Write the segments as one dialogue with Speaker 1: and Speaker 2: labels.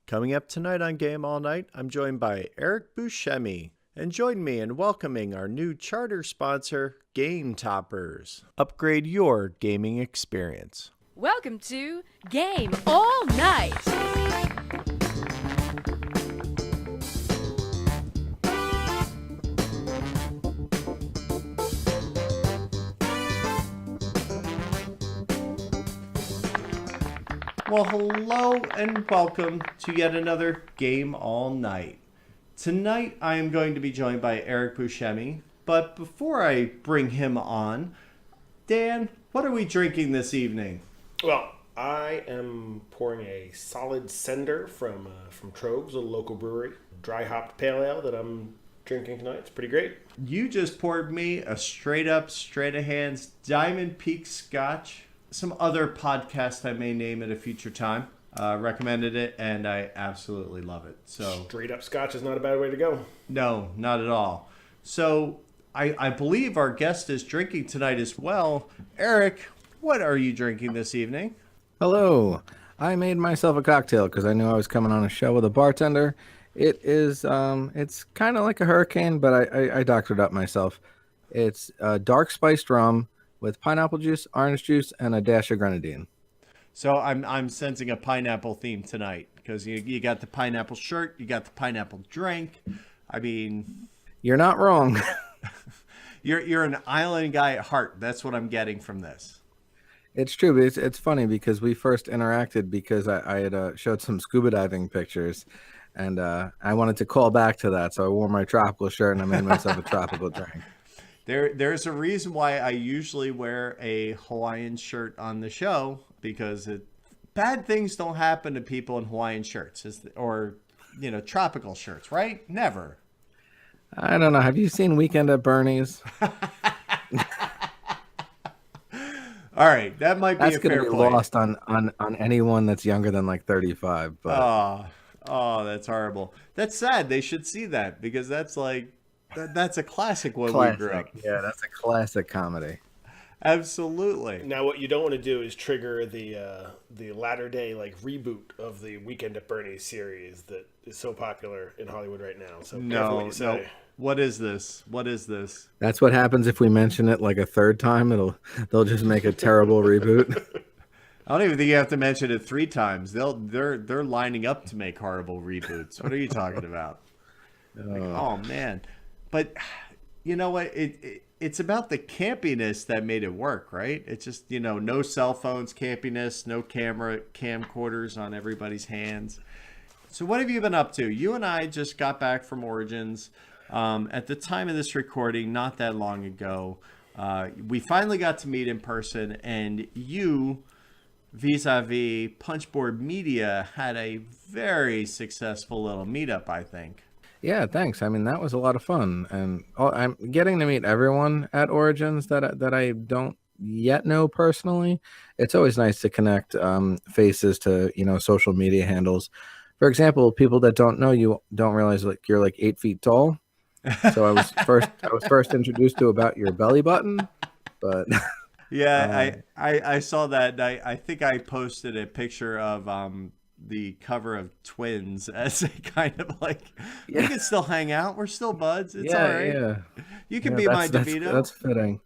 Speaker 1: Coming up tonight on Game All Nite, I'm joined by Eric Buscemi. And join me in welcoming our new charter sponsor, Game Toppers. Upgrade your gaming experience.
Speaker 2: Welcome to Game All Nite.
Speaker 1: Well, hello and welcome to yet another Game All Nite. Tonight, I am going to be joined by Eric Buscemi, but before I bring him on, Dan, what are we drinking this evening?
Speaker 3: Well, I am pouring a solid Sender from Trogues, a local brewery. Dry hopped pale ale that I'm drinking tonight. It's pretty great.
Speaker 1: You just poured me a straight up, straight of hands Diamond Peak Scotch. Some other podcast I may name at a future time recommended it, and I absolutely love it. So
Speaker 3: straight up Scotch is not a bad way to go.
Speaker 1: No, not at all. So I believe our guest is drinking tonight as well. Eric, what are you drinking this evening?
Speaker 4: Hello. I made myself a cocktail because I knew I was coming on a show with a bartender. It is, it's kind of like a hurricane, but I doctored up myself. It's dark spiced rum with pineapple juice, orange juice, and a dash of grenadine.
Speaker 1: So I'm sensing a pineapple theme tonight because you got the pineapple shirt, you got the pineapple drink. I mean,
Speaker 4: you're not wrong.
Speaker 1: You're an island guy at heart. That's what I'm getting from this.
Speaker 4: It's true, but it's funny because we first interacted because I had showed some scuba diving pictures, and I wanted to call back to that, so I wore my tropical shirt and I made myself a tropical drink.
Speaker 1: There's a reason why I usually wear a Hawaiian shirt on the show, because bad things don't happen to people in Hawaiian shirts or tropical shirts, right? Never.
Speaker 4: I don't know. Have you seen Weekend at Bernie's?
Speaker 1: All right, that might be
Speaker 4: that's
Speaker 1: a fair
Speaker 4: be
Speaker 1: play.
Speaker 4: Lost on anyone that's younger than like 35. But
Speaker 1: oh, that's horrible. That's sad. They should see that because that's like that's a classic when we grew up.
Speaker 4: Yeah, that's a classic comedy.
Speaker 1: Absolutely.
Speaker 3: Now, what you don't want to do is trigger the latter day reboot of the Weekend at Bernie's series that is so popular in Hollywood right now. So careful what you say.
Speaker 1: No. What is this? What is this?
Speaker 4: That's what happens if we mention it like a third time. They'll just make a terrible reboot.
Speaker 1: I don't even think you have to mention it 3 times. They're lining up to make horrible reboots. What are you talking about? Oh man. But you know what? It's about the campiness that made it work, right? It's just, no cell phones, campiness, no camcorders on everybody's hands. So what have you been up to? You and I just got back from Origins. At the time of this recording, not that long ago, we finally got to meet in person, and you, vis-a-vis Punchboard Media, had a very successful little meetup, I think.
Speaker 4: Yeah, thanks. I mean, that was a lot of fun, and I'm getting to meet everyone at Origins that I don't yet know personally. It's always nice to connect faces to social media handles. For example, people that don't know you don't realize you're like 8 feet tall. So I was first introduced to about your belly button, but
Speaker 1: yeah, I saw that. I think I posted a picture of the cover of Twins as a kind of we can still hang out. We're still buds. It's all right. Yeah. You can be my DeVito.
Speaker 4: That's fitting.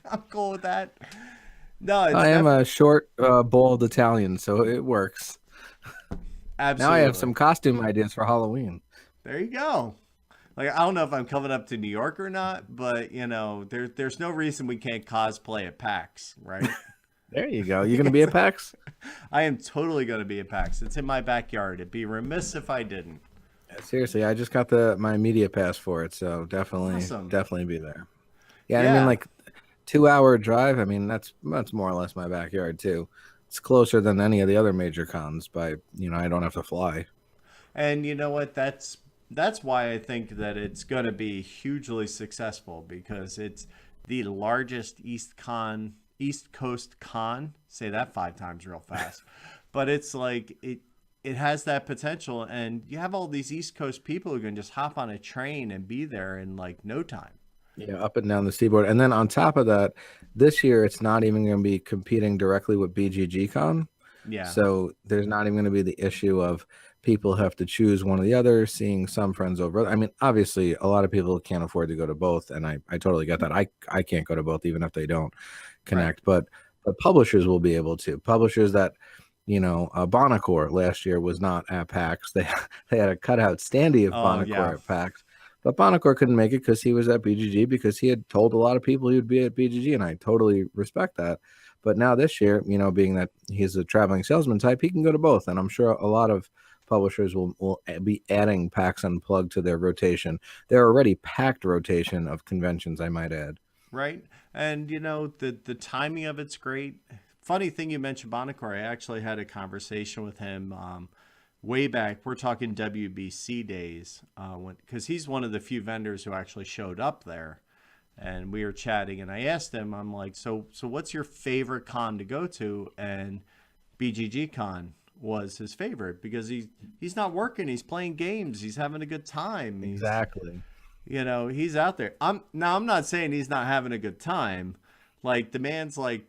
Speaker 1: I'm cool with that. No,
Speaker 4: I am a short, bald Italian, so it works.
Speaker 1: Absolutely.
Speaker 4: Now I have some costume ideas for Halloween.
Speaker 1: There you go. I don't know if I'm coming up to New York or not, but there's no reason we can't cosplay at PAX, right?
Speaker 4: There you go. You gonna be at PAX?
Speaker 1: I am totally gonna be at PAX. It's in my backyard. It'd be remiss if I didn't.
Speaker 4: Seriously, I just got my media pass for it, so definitely be there. Yeah, I mean 2-hour drive. I mean that's more or less my backyard too. It's closer than any of the other major cons by I don't have to fly.
Speaker 1: And you know what? That's why I think that it's going to be hugely successful, because it's the largest East Coast con. Say that 5 times real fast. But it's it has that potential, and you have all these East Coast people who can just hop on a train and be there in no time.
Speaker 4: Yeah, up and down the seaboard. And then on top of that, this year it's not even going to be competing directly with BGG Con.
Speaker 1: Yeah.
Speaker 4: So there's not even going to be the issue of people have to choose one or the other, seeing some friends over. I mean, obviously, a lot of people can't afford to go to both, and I totally get that. I can't go to both, even if they don't connect. Right. But publishers will be able to. Publishers that, Bonacore last year was not at PAX. They had a cutout standee of Bonacore at PAX. But Bonacore couldn't make it because he was at BGG, because he had told a lot of people he would be at BGG, and I totally respect that. But now this year, being that he's a traveling salesman type, he can go to both. And I'm sure a lot of publishers will be adding PAX Unplugged to their rotation. Their already packed rotation of conventions, I might add.
Speaker 1: Right. And, the timing of it's great. Funny thing you mentioned Bonacore. I actually had a conversation with him way back. We're talking WBC days, because he's one of the few vendors who actually showed up there. And we were chatting, and I asked him, I'm like, so what's your favorite con to go to? And BGG Con was his favorite, because he's not working. He's playing games. He's having a good time.
Speaker 4: Exactly.
Speaker 1: He's out there. I'm not saying he's not having a good time. Like, the man's like,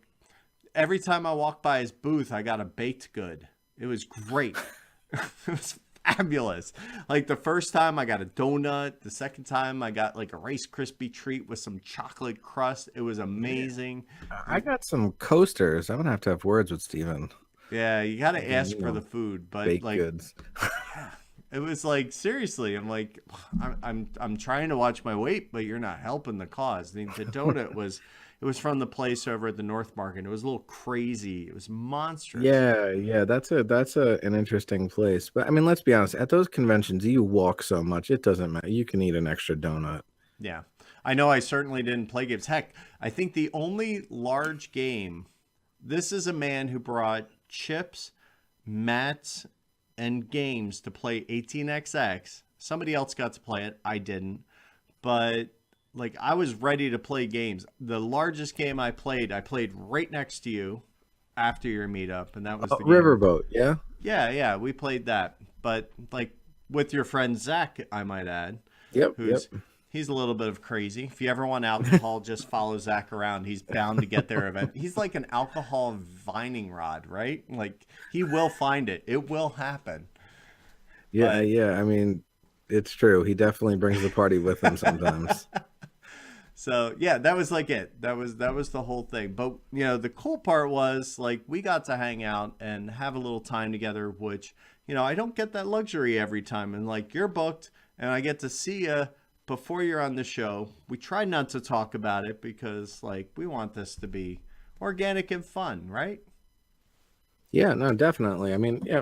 Speaker 1: every time I walk by his booth, I got a baked good. It was great. It was fabulous. Like, the first time I got a donut. The second time I got like a Rice Krispie treat with some chocolate crust. It was amazing.
Speaker 4: I got some coasters. I'm gonna have to have words with Steven.
Speaker 1: Yeah, you got to ask for the food, but
Speaker 4: baked
Speaker 1: like
Speaker 4: goods.
Speaker 1: Yeah, it was like, seriously, I'm like, I'm trying to watch my weight, but you're not helping the cause. The donut was from the place over at the North Market. It was a little crazy. It was monstrous.
Speaker 4: Yeah, that's an interesting place. But I mean, let's be honest. At those conventions, you walk so much, it doesn't matter. You can eat an extra donut.
Speaker 1: Yeah, I know. I certainly didn't play games. Heck, I think the only large game. This is a man who brought chips, mats, and games to play 18xx. Somebody else got to play it. I didn't. But like, I was ready to play games. The largest game I played right next to you after your meetup, and that was the game.
Speaker 4: Riverboat, yeah?
Speaker 1: Yeah, we played that. But like, with your friend Zach, I might add.
Speaker 4: Yep.
Speaker 1: He's a little bit of crazy. If you ever want alcohol, just follow Zach around. He's bound to get their event. He's like an alcohol vining rod, right? Like, he will find it. It will happen.
Speaker 4: Yeah. I mean, it's true. He definitely brings the party with him sometimes.
Speaker 1: So yeah, that was like it. That was the whole thing. But the cool part was, like, we got to hang out and have a little time together, which I don't get that luxury every time. And like, you're booked, and I get to see you before you're on the show. We try not to talk about it because, like, we want this to be organic and fun, right?
Speaker 4: Yeah, no, definitely. I mean, yeah,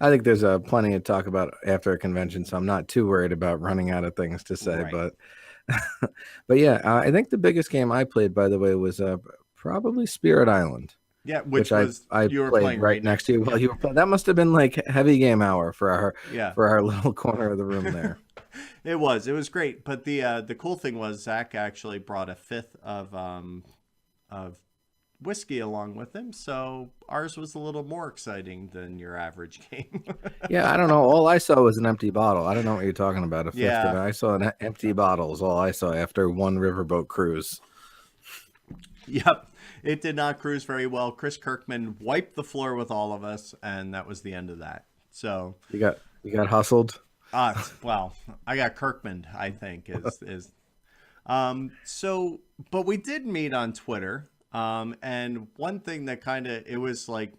Speaker 4: I think there's plenty to talk about after a convention, so I'm not too worried about running out of things to say.
Speaker 1: Right.
Speaker 4: But yeah, I think the biggest game I played, by the way, was probably Spirit Island.
Speaker 1: Yeah, which was
Speaker 4: I
Speaker 1: you were
Speaker 4: played
Speaker 1: playing
Speaker 4: right next to you while you were playing. That must have been like heavy game hour for our little corner of the room there.
Speaker 1: It was great. But the cool thing was, Zach actually brought a fifth of whiskey along with him, so ours was a little more exciting than your average game.
Speaker 4: Yeah, I don't know. All I saw was an empty bottle. I don't know what you're talking about. A fifth of it. I saw an empty bottle is all I saw after one riverboat cruise.
Speaker 1: Yep, it did not cruise very well. Chris Kirkman wiped the floor with all of us, and that was the end of that. So
Speaker 4: you got hustled.
Speaker 1: Well, I got Kirkman, I think is. So, but we did meet on Twitter. And one thing that it was like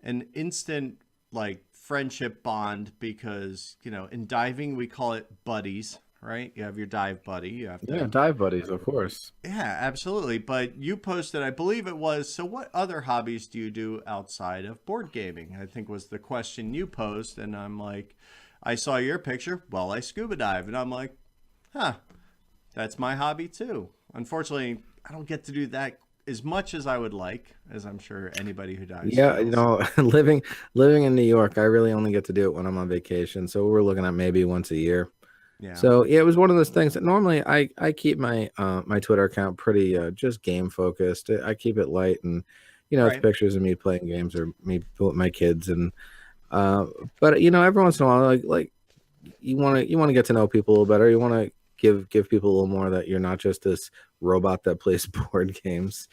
Speaker 1: an instant, like, friendship bond, because, in diving, we call it buddies, right? You have your dive buddy. You have to,
Speaker 4: dive buddies, of course.
Speaker 1: Yeah, absolutely. But you posted, I believe it was, so what other hobbies do you do outside of board gaming? I think was the question you posed. And I'm like, I saw your picture. Well, I scuba dive. And I'm like, that's my hobby too. Unfortunately, I don't get to do that as much as I would like, as I'm sure anybody who dives.
Speaker 4: Yeah, living in New York, I really only get to do it when I'm on vacation. So we're looking at maybe once a year.
Speaker 1: Yeah.
Speaker 4: So yeah, it was one of those things that normally I keep my my Twitter account pretty just game focused. I keep it light, and it's pictures of me playing games or me with my kids, and but every once in a while, like you want to get to know people a little better. You want to give people a little more that you're not just this robot that plays board games.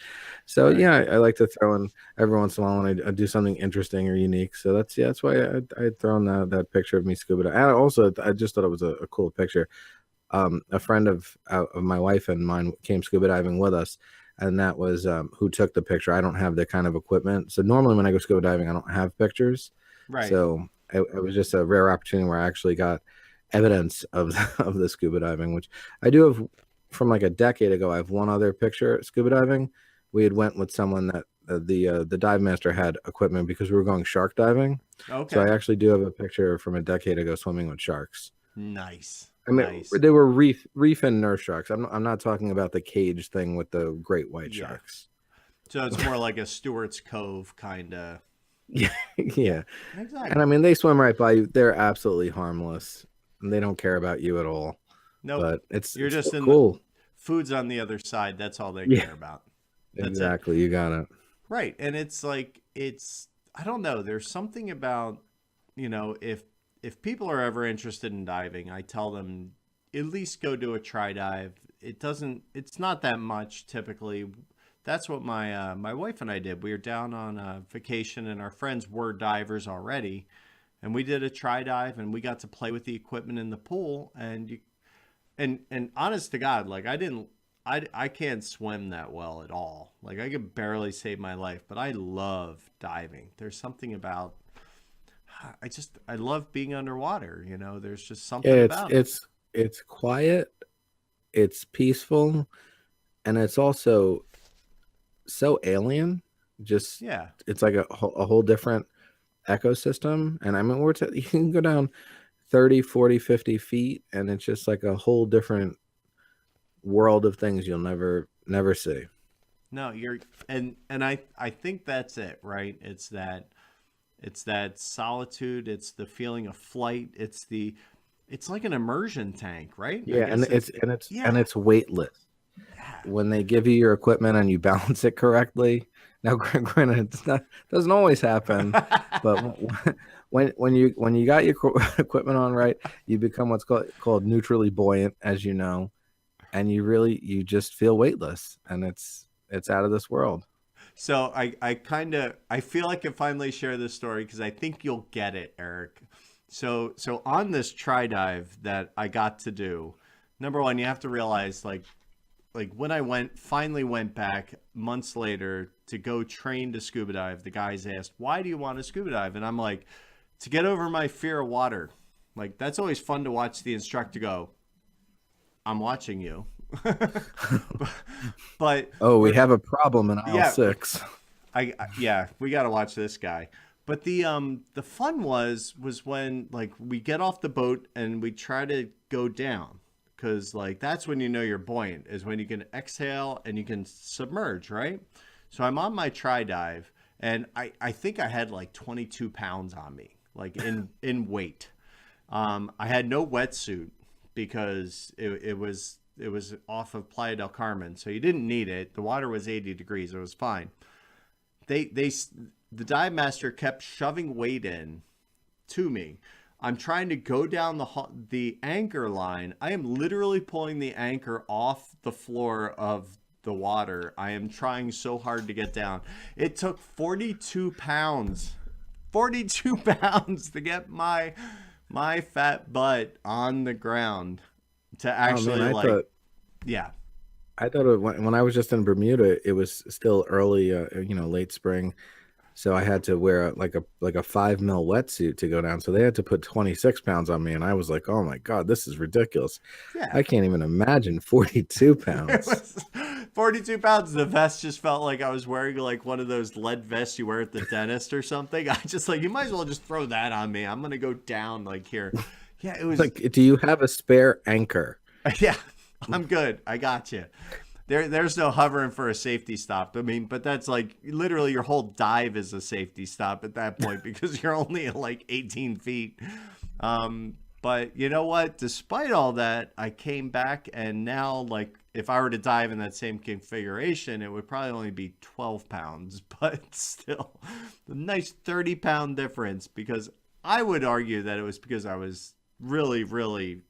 Speaker 4: So
Speaker 1: Right.
Speaker 4: yeah, I like to throw in every once in a while when I do something interesting or unique. So that's why I'd thrown that picture of me scuba diving. And also, I just thought it was a cool picture. A friend of my wife and mine came scuba diving with us, and that was who took the picture. I don't have that kind of equipment, so normally when I go scuba diving, I don't have pictures.
Speaker 1: Right.
Speaker 4: So it was just a rare opportunity where I actually got evidence of of the scuba diving, which I do have from like a decade ago. I have one other picture scuba diving. We had went with someone that the dive master had equipment because we were going shark diving.
Speaker 1: Okay.
Speaker 4: So I actually do have a picture from a decade ago swimming with sharks.
Speaker 1: Nice.
Speaker 4: I mean,
Speaker 1: Nice.
Speaker 4: they were reef and nurse sharks. I'm not talking about the cage thing with the great white sharks.
Speaker 1: So it's more like a Stewart's Cove kind of.
Speaker 4: Yeah, yeah.
Speaker 1: Exactly.
Speaker 4: And I mean, they swim right by you. They're absolutely harmless, and they don't care about you at all.
Speaker 1: No,
Speaker 4: But it's
Speaker 1: just in
Speaker 4: cool.
Speaker 1: The food's on the other side. That's all they care about. That's
Speaker 4: exactly.
Speaker 1: it.
Speaker 4: You got it.
Speaker 1: Right, and it's like I don't know. There's something about if people are ever interested in diving, I tell them at least go do a try dive. It's not that much typically. That's what my wife and I did. We were down on a vacation and our friends were divers already. And we did a try dive and we got to play with the equipment in the pool. And honest to God, like I can't swim that well at all. Like I could barely save my life, but I love diving. There's something about I love being underwater. There's just something about it.
Speaker 4: It's quiet, it's peaceful, and it's also so alien. Just
Speaker 1: Yeah.
Speaker 4: it's like a whole different ecosystem. And I mean, you can go down 30, 40, 50 feet, and it's just like a whole different world of things you'll never see.
Speaker 1: No, and I think that's it, right? It's that solitude, it's the feeling of flight, it's like an immersion tank, right?
Speaker 4: Yeah, and it's weightless.
Speaker 1: Yeah.
Speaker 4: When they give you your equipment and you balance it correctly. Now, granted, doesn't always happen, but when you got your equipment on right, you become what's called neutrally buoyant, as you know, and you just feel weightless, and it's out of this world.
Speaker 1: So I feel like I can finally share this story because I think you'll get it, Eric. So on this try dive that I got to do, number one, you have to realize like when I finally went back months later to go train to scuba dive, the guys asked, "Why do you want to scuba dive?" And I'm like, "To get over my fear of water." Like that's always fun to watch the instructor go, "I'm watching you." but
Speaker 4: we have a problem in aisle 6.
Speaker 1: We got to watch this guy. But the fun was when like we get off the boat and we try to go down, because like that's when you're buoyant, is when you can exhale and you can submerge, right? So I'm on my try dive and I think I had like 22 pounds on me, like in weight. I had no wetsuit because it was off of Playa del Carmen, so you didn't need it. The water was 80 degrees. It was fine. The dive master kept shoving weight in to me. I'm trying to go down the anchor line. I am literally pulling the anchor off the floor of the water. I am trying so hard to get down. It took 42 pounds to get my fat butt on the ground to actually
Speaker 4: I thought when I was just in Bermuda, it was still early, late spring. So I had to wear like a 5 mil wetsuit to go down. So they had to put 26 pounds on me. And I was like, oh my God, this is ridiculous.
Speaker 1: Yeah.
Speaker 4: I can't even imagine 42 pounds.
Speaker 1: 42 pounds. The vest just felt like I was wearing like one of those lead vests you wear at the dentist or something. I just like, you might as well just throw that on me. I'm going to go down like here. Yeah, it was
Speaker 4: like, do you have a spare anchor?
Speaker 1: Yeah, I'm good. I got you. There's no hovering for a safety stop. I mean, but that's like literally your whole dive is a safety stop at that point because you're only at like 18 feet. But you know what? Despite all that, I came back, and now like if I were to dive in that same configuration, it would probably only be 12 pounds, but still a nice 30-pound difference, because I would argue that it was because I was really, really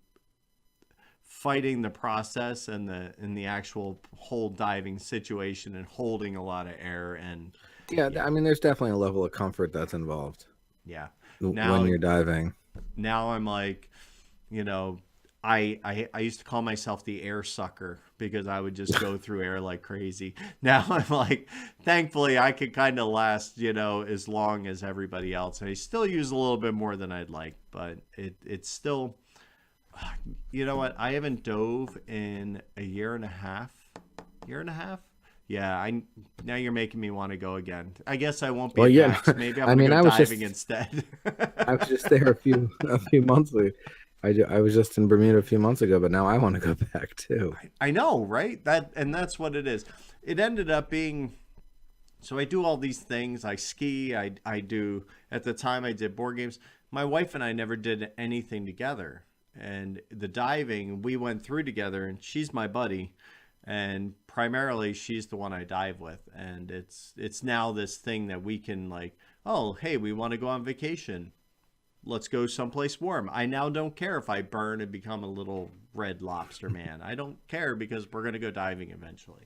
Speaker 1: fighting the process and the actual whole diving situation and holding a lot of air. And
Speaker 4: Yeah, I mean, there's definitely a level of comfort that's involved
Speaker 1: yeah,
Speaker 4: when
Speaker 1: now
Speaker 4: you're diving.
Speaker 1: now I'm like, you know, I used to call myself the air sucker because I would just go through air like crazy. Now I'm like, thankfully I could kind of last, as long as everybody else. I still use a little bit more than I'd like, but it's still, you know what? I haven't dove in a year and a half. Year and a half? Yeah, now you're making me want to go again. I guess I won't be
Speaker 4: Well, yeah,
Speaker 1: back. Maybe I'm
Speaker 4: I
Speaker 1: gonna
Speaker 4: mean,
Speaker 1: go
Speaker 4: I was
Speaker 1: diving
Speaker 4: just
Speaker 1: instead.
Speaker 4: I was just there a few months ago. I was just in Bermuda a few months ago, but now I want to go back too.
Speaker 1: I know, right? That's what it is. It ended up being, so I do all these things. I ski. I do, at the time I did board games. My wife and I never did anything together. And the diving we went through together, and she's my buddy. And primarily she's the one I dive with. And it's now this thing that we can like, oh, hey, we want to go on vacation. Let's go someplace warm. I now don't care if I burn and become a little red lobster man. I don't care because we're going to go diving eventually.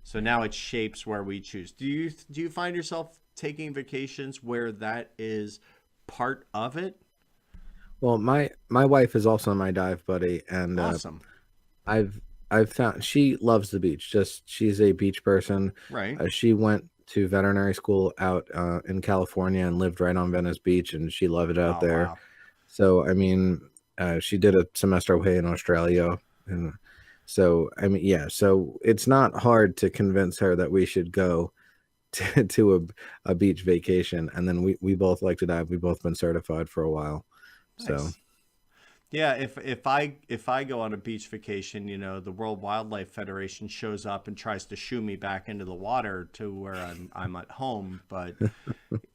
Speaker 1: So now it shapes where we choose. Do you find yourself taking vacations where that is part of it?
Speaker 4: Well, my wife is also my dive buddy, and
Speaker 1: Awesome.
Speaker 4: I've found she loves the beach. Just she's a beach person.
Speaker 1: Right.
Speaker 4: She went to veterinary school out in California and lived right on Venice Beach, and she loved it out
Speaker 1: Oh,
Speaker 4: there.
Speaker 1: wow.
Speaker 4: So I mean, she did a semester away in Australia, and so I mean, yeah. So it's not hard to convince her that we should go to a beach vacation, and then we both like to dive. We've both been certified for a while, so.
Speaker 1: Nice. Yeah, if I go on a beach vacation, the World Wildlife Federation shows up and tries to shoo me back into the water to where I'm at home. But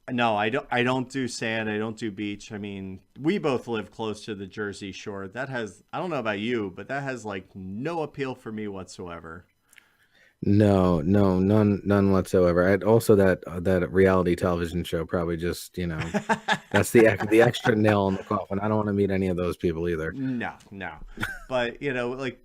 Speaker 1: no, I don't do sand. I don't do beach. I mean, we both live close to the Jersey Shore. That has, I don't know about you, but that has like no appeal for me whatsoever.
Speaker 4: No, none whatsoever. And also that reality television show probably just, that's the extra nail in the coffin. I don't want to meet any of those people either.
Speaker 1: No, no. But like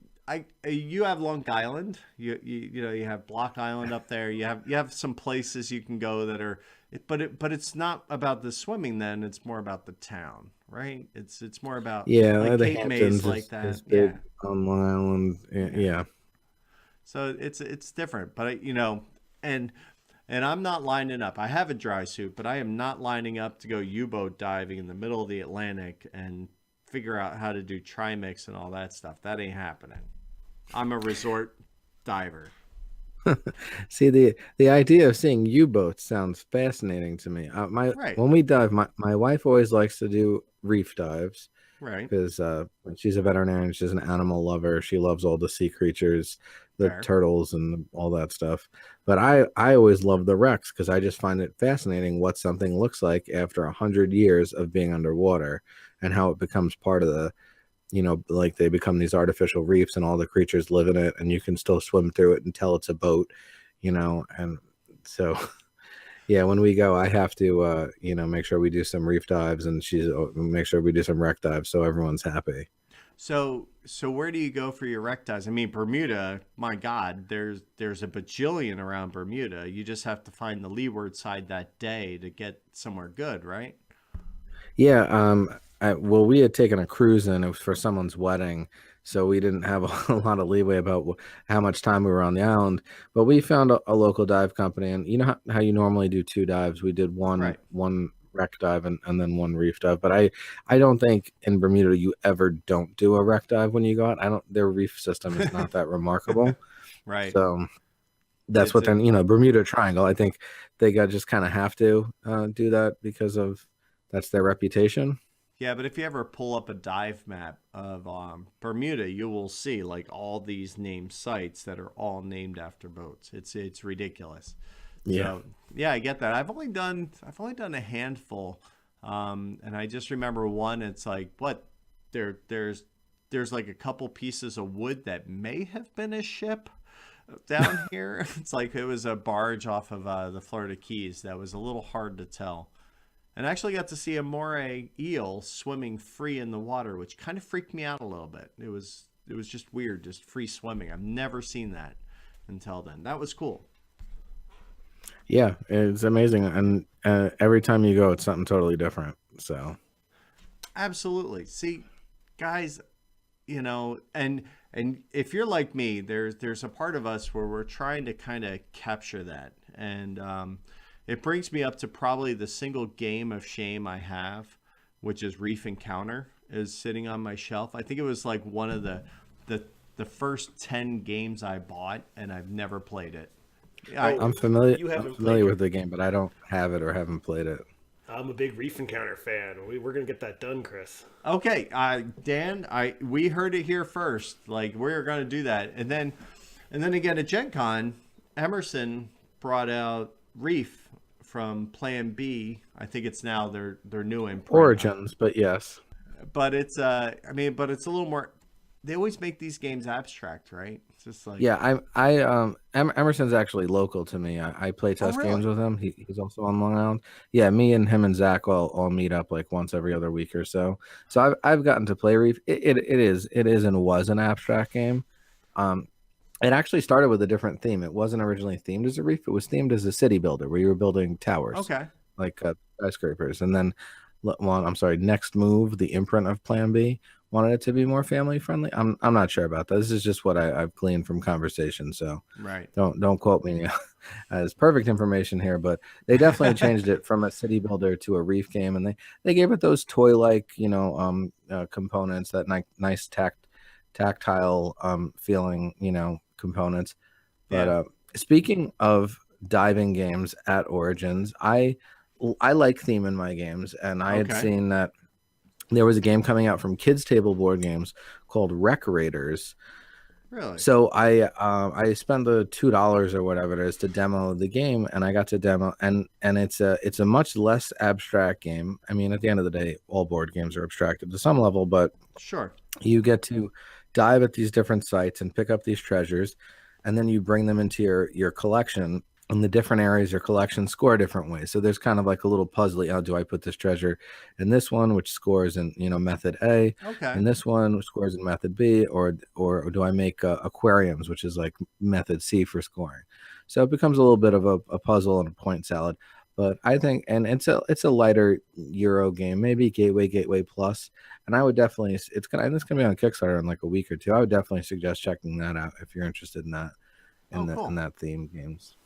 Speaker 1: you have Long Island. You have Block Island up there. You have some places you can go that are, but it's not about the swimming. Then it's more about the town, right? It's more about like
Speaker 4: the
Speaker 1: Cape May's
Speaker 4: Hamptons
Speaker 1: like that.
Speaker 4: is big on Long Island. Yeah.
Speaker 1: So it's different, but and I'm not lining up. I have a dry suit, but I am not lining up to go U-boat diving in the middle of the Atlantic and figure out how to do trimix and all that stuff. That ain't happening. I'm a resort diver.
Speaker 4: See, the idea of seeing U-boats sounds fascinating to me.
Speaker 1: Right.
Speaker 4: When we dive, my wife always likes to do reef dives.
Speaker 1: Right.
Speaker 4: Because she's a veterinarian, she's an animal lover. She loves all the sea creatures, the
Speaker 1: Fair.
Speaker 4: turtles, and all that stuff. But I always love the wrecks because I just find it fascinating what something looks like after 100 years of being underwater, and how it becomes part of the, like they become these artificial reefs, and all the creatures live in it, and you can still swim through it until it's a boat, and so. Yeah, when we go, I have to, make sure we do some reef dives, and make sure we do some wreck dives, so everyone's happy.
Speaker 1: So where do you go for your wreck dives? I mean, Bermuda, my God, there's a bajillion around Bermuda. You just have to find the leeward side that day to get somewhere good, right?
Speaker 4: Yeah, well, we had taken a cruise in. It was for someone's wedding, so we didn't have a lot of leeway about how much time we were on the island. But we found a local dive company, and you know how you normally do two dives. We did one wreck dive and then one reef dive. But I don't think in Bermuda you ever don't do a wreck dive when you go out. Their reef system is not that remarkable.
Speaker 1: Right.
Speaker 4: So that's what then Bermuda Triangle. I think they just kind of have to do that because of that's their reputation.
Speaker 1: Yeah, but if you ever pull up a dive map of Bermuda, you will see like all these named sites that are all named after boats. It's ridiculous.
Speaker 4: Yeah,
Speaker 1: so, yeah, I get that. I've only done a handful, and I just remember one. It's like there's like a couple pieces of wood that may have been a ship down here. It's like it was a barge off of the Florida Keys. That was a little hard to tell. And I actually got to see a moray eel swimming free in the water, which kind of freaked me out a little bit. It was was just weird, just free swimming. I've never seen that until then. That was cool.
Speaker 4: Yeah, it's amazing, and every time you go, it's something totally different. So,
Speaker 1: absolutely. See, guys, and if you're like me, there's a part of us where we're trying to kind of capture that, and it brings me up to probably the single game of shame I have, which is Reef Encounter, is sitting on my shelf. I think it was like one of the first 10 games I bought, and I've never played it.
Speaker 4: I'm familiar with the game, but I don't have it or haven't played it.
Speaker 3: I'm a big Reef Encounter fan. We're gonna get that done, Chris.
Speaker 1: Okay, Dan, we heard it here first. Like, we're gonna do that, and then again at Gen Con, Emerson brought out Reef from Plan B. I think it's now their new imprint.
Speaker 4: Origins, but yes.
Speaker 1: But it's but it's a little more. They always make these games abstract, right? It's just like,
Speaker 4: yeah. Emerson's actually local to me. I play test games with him. He's also on Long Island. Yeah, me and him and Zach all meet up like once every other week or so. So I've gotten to play Reef. It is and was an abstract game. It actually started with a different theme. It wasn't originally themed as a Reef. It was themed as a city builder where you were building towers.
Speaker 1: Okay.
Speaker 4: Like skyscrapers. And then, Next Move, the imprint of Plan B, wanted it to be more family friendly. I'm not sure about that. This is just what I've gleaned from conversation. So
Speaker 1: right.
Speaker 4: Don't quote me as perfect information here, but they definitely changed it from a city builder to a Reef game, and they gave it those toy like components, that nice tactile feeling components. But speaking of diving games at Origins, I like theme in my games, and I had seen that there was a game coming out from Kids Table Board Games called Wreck Raiders.
Speaker 1: Really?
Speaker 4: So I spent the $2 or whatever it is to demo the game, and I got to demo, and it's a much less abstract game. I mean, at the end of the day, all board games are abstracted to some level, but
Speaker 1: sure,
Speaker 4: you get to dive at these different sites and pick up these treasures, and then you bring them into your collection. And the different areas of your collection score different ways. So there's kind of like a little puzzle. Do I put this treasure in this one, which scores in method A, and this one which scores in method B, or do I make aquariums, which is like method C for scoring? So it becomes a little bit of a puzzle and a point salad. But I think, and it's a lighter Euro game, maybe Gateway Plus, and I would definitely it's gonna be on Kickstarter in like a week or two. I would definitely suggest checking that out if you're interested in that in that theme games.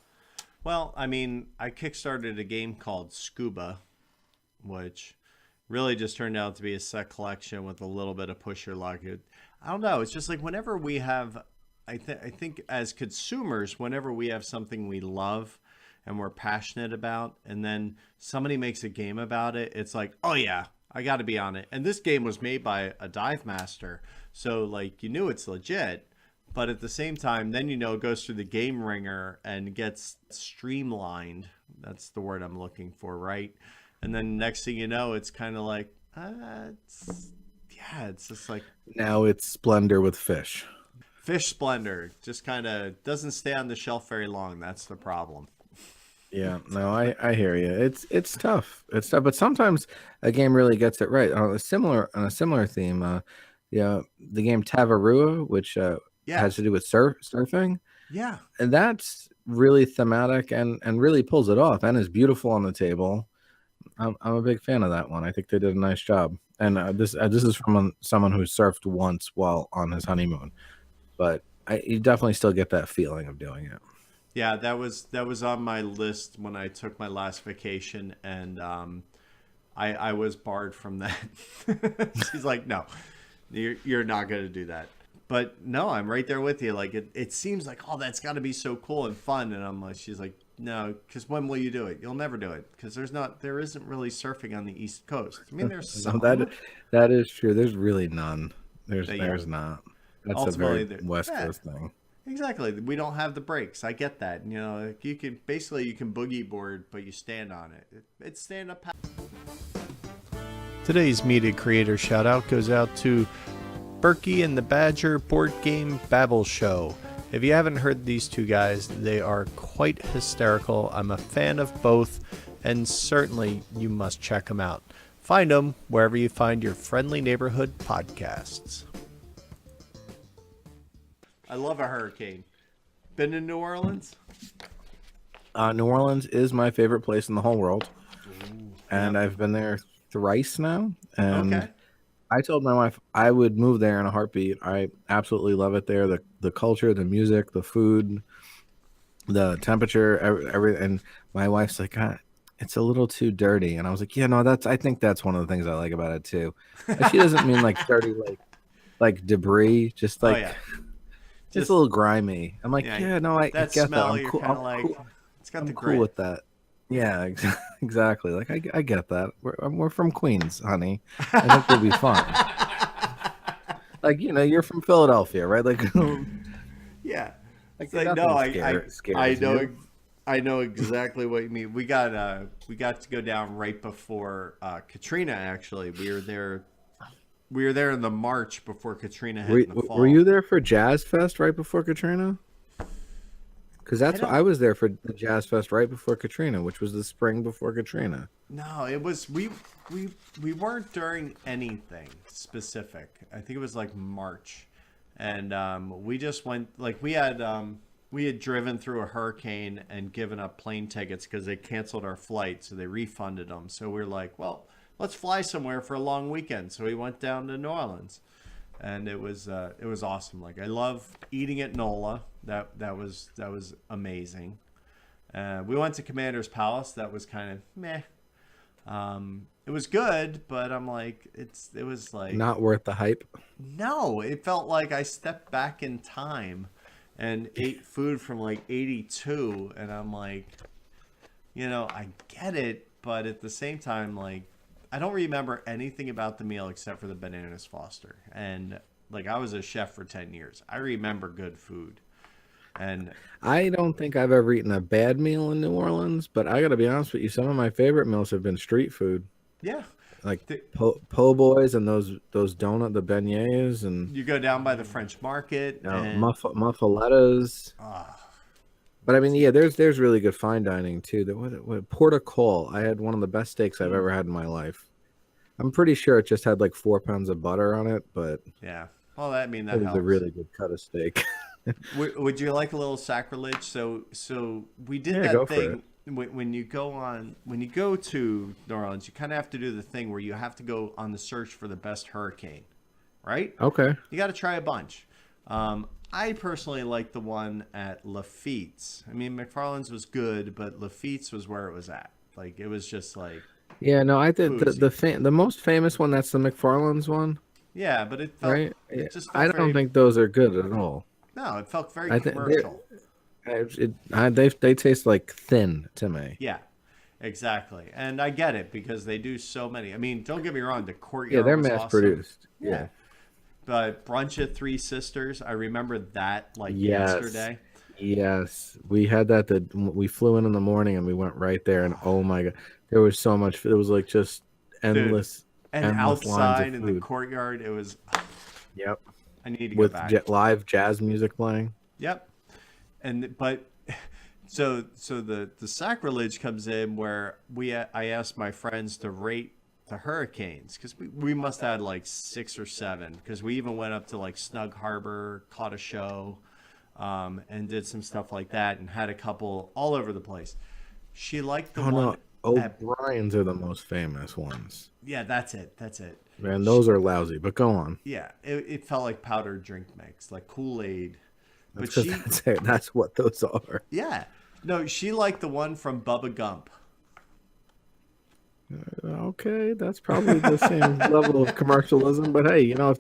Speaker 1: Well, I mean, I kickstarted a game called Scuba, which really just turned out to be a set collection with a little bit of push your luck. I don't know. It's just like whenever we have, I think as consumers, whenever we have something we love and we're passionate about, and then somebody makes a game about it, it's like, oh yeah, I got to be on it. And this game was made by a dive master, so like you knew it's legit. But at the same time, then it goes through the game ringer and gets streamlined. That's the word I'm looking for, right? And then next thing you know, it's kind of like, it's just like...
Speaker 4: Now it's Splendor with fish.
Speaker 1: Fish Splendor. Just kind of doesn't stay on the shelf very long. That's the problem.
Speaker 4: Yeah, no, I hear you. It's tough. It's tough, but sometimes a game really gets it right. On a similar theme, the game Tavarua, which... has to do with surfing.
Speaker 1: Yeah.
Speaker 4: And that's really thematic and really pulls it off and is beautiful on the table. I'm a big fan of that one. I think they did a nice job. And this is from someone who surfed once while on his honeymoon. But you definitely still get that feeling of doing it.
Speaker 1: Yeah, that was on my list when I took my last vacation, and I was barred from that. She's like, no, you're not going to do that. But no, I'm right there with you. Like it seems like, oh, that's got to be so cool and fun. And I'm like, she's like, no, because when will you do it? You'll never do it because there isn't really surfing on the East Coast. I mean, there's some.
Speaker 4: that is true. There's really none. There's not. That's ultimately, a very West Coast thing.
Speaker 1: Exactly. We don't have the brakes. I get that. You can boogie board, but you stand on it. It's stand up. Today's media creator shout out goes out to Berkey and the Badger Board Game Babble Show. If you haven't heard these two guys, they are quite hysterical. I'm a fan of both, and certainly you must check them out. Find them wherever you find your friendly neighborhood podcasts. I love a hurricane. Been to New Orleans?
Speaker 4: New Orleans is my favorite place in the whole world. And I've been there thrice now. And
Speaker 1: Okay.
Speaker 4: I told my wife I would move there in a heartbeat. I absolutely love it there. The culture, the music, the food, the temperature, everything. And my wife's like, God, it's a little too dirty. And I was like, yeah, no, I think that's one of the things I like about it too. And she doesn't mean like dirty, like debris, just like just a little grimy. I'm like, yeah, no, I get that. I'm cool.
Speaker 1: I'm like,
Speaker 4: cool.
Speaker 1: It's got
Speaker 4: I'm
Speaker 1: the
Speaker 4: cool
Speaker 1: grit.
Speaker 4: with that. Yeah, exactly. Like I get that. We're from Queens, honey. I think we'll be fine. Like, you know, you're from Philadelphia, right? Like,
Speaker 1: Yeah.
Speaker 4: like
Speaker 1: It's like, no,
Speaker 4: scares
Speaker 1: I know exactly what you mean. We got to go down right before Katrina. Actually, we were there in the March before Katrina hit in the fall.
Speaker 4: Were you there for Jazz Fest right before Katrina? Because I was there for the Jazz Fest right before Katrina, which was the spring before Katrina.
Speaker 1: No, it was we weren't during anything specific. I think it was like March, and we just went like we had driven through a hurricane and given up plane tickets because they canceled our flight, so they refunded them. So we were like, well, let's fly somewhere for a long weekend. So we went down to New Orleans, and it was awesome. Like, I love eating at NOLA. That was amazing. We went to Commander's Palace. That was kind of meh. It was good, but I'm like, it was like
Speaker 4: Not worth the hype.
Speaker 1: no. It felt like I stepped back in time and ate food from like '82, and I'm like, you know, I get it, but at the same time, like, I don't remember anything about the meal except for the bananas Foster. And like, I was a chef for 10 years. I remember good food. And
Speaker 4: I don't think I've ever eaten a bad meal in New Orleans, but I got to be honest with you, some of my favorite meals have been street food.
Speaker 1: yeah,
Speaker 4: Like po' boys and those donut, the beignets, and
Speaker 1: you go down by the French Market and
Speaker 4: muffalettas. But I mean, yeah, there's really good fine dining too. What Porticol, I had one of the best steaks I've ever had in my life. I'm pretty sure it just had like 4 pounds of butter on it, but
Speaker 1: yeah. Well, that
Speaker 4: it
Speaker 1: helps.
Speaker 4: was a really good cut of steak.
Speaker 1: Would you like a little sacrilege? So we did
Speaker 4: Yeah, go
Speaker 1: that
Speaker 4: for
Speaker 1: thing when you go to New Orleans, you kind of have to do the thing where you have to go on the search for the best hurricane, right?
Speaker 4: Okay.
Speaker 1: You got to try a bunch. I personally like the one at Lafitte's. I mean, McFarland's was good, but Lafitte's was where it was at. Like, it was just like,
Speaker 4: Yeah, no, I think the most famous one, that's the McFarland's one,
Speaker 1: yeah, but it felt,
Speaker 4: right?
Speaker 1: it just
Speaker 4: I
Speaker 1: felt
Speaker 4: don't think those are good at all.
Speaker 1: no, it felt very
Speaker 4: I think
Speaker 1: commercial.
Speaker 4: they taste like thin to me.
Speaker 1: Yeah, exactly. And I get it because they do so many. I mean, don't get me wrong, the courtyard
Speaker 4: Yeah, they're
Speaker 1: was
Speaker 4: mass
Speaker 1: awesome.
Speaker 4: produced.
Speaker 1: Yeah. But brunch at Three Sisters, I remember that like
Speaker 4: Yes.
Speaker 1: yesterday.
Speaker 4: Yes, we had that. We flew in the morning and we went right there, and oh my god, there was so much. It was like just endless.
Speaker 1: And
Speaker 4: endless lines
Speaker 1: outside
Speaker 4: of
Speaker 1: in the
Speaker 4: food.
Speaker 1: courtyard, it was.
Speaker 4: Yep,
Speaker 1: I need to
Speaker 4: with
Speaker 1: go back.
Speaker 4: live jazz music playing.
Speaker 1: Yep. So the sacrilege comes in where I asked my friends to rate the hurricanes because we must have had like 6 or 7 because we even went up to like Snug Harbor, caught a show, and did some stuff like that and had a couple all over the place. She liked the one.
Speaker 4: O'Brien's are the most famous ones.
Speaker 1: Yeah, that's it.
Speaker 4: Man, those are lousy, but go on.
Speaker 1: Yeah, it felt like powdered drink mix, like Kool-Aid. But
Speaker 4: That's what those are.
Speaker 1: yeah. No, she liked the one from Bubba Gump.
Speaker 4: Okay, that's probably the same level of commercialism, but hey, you know,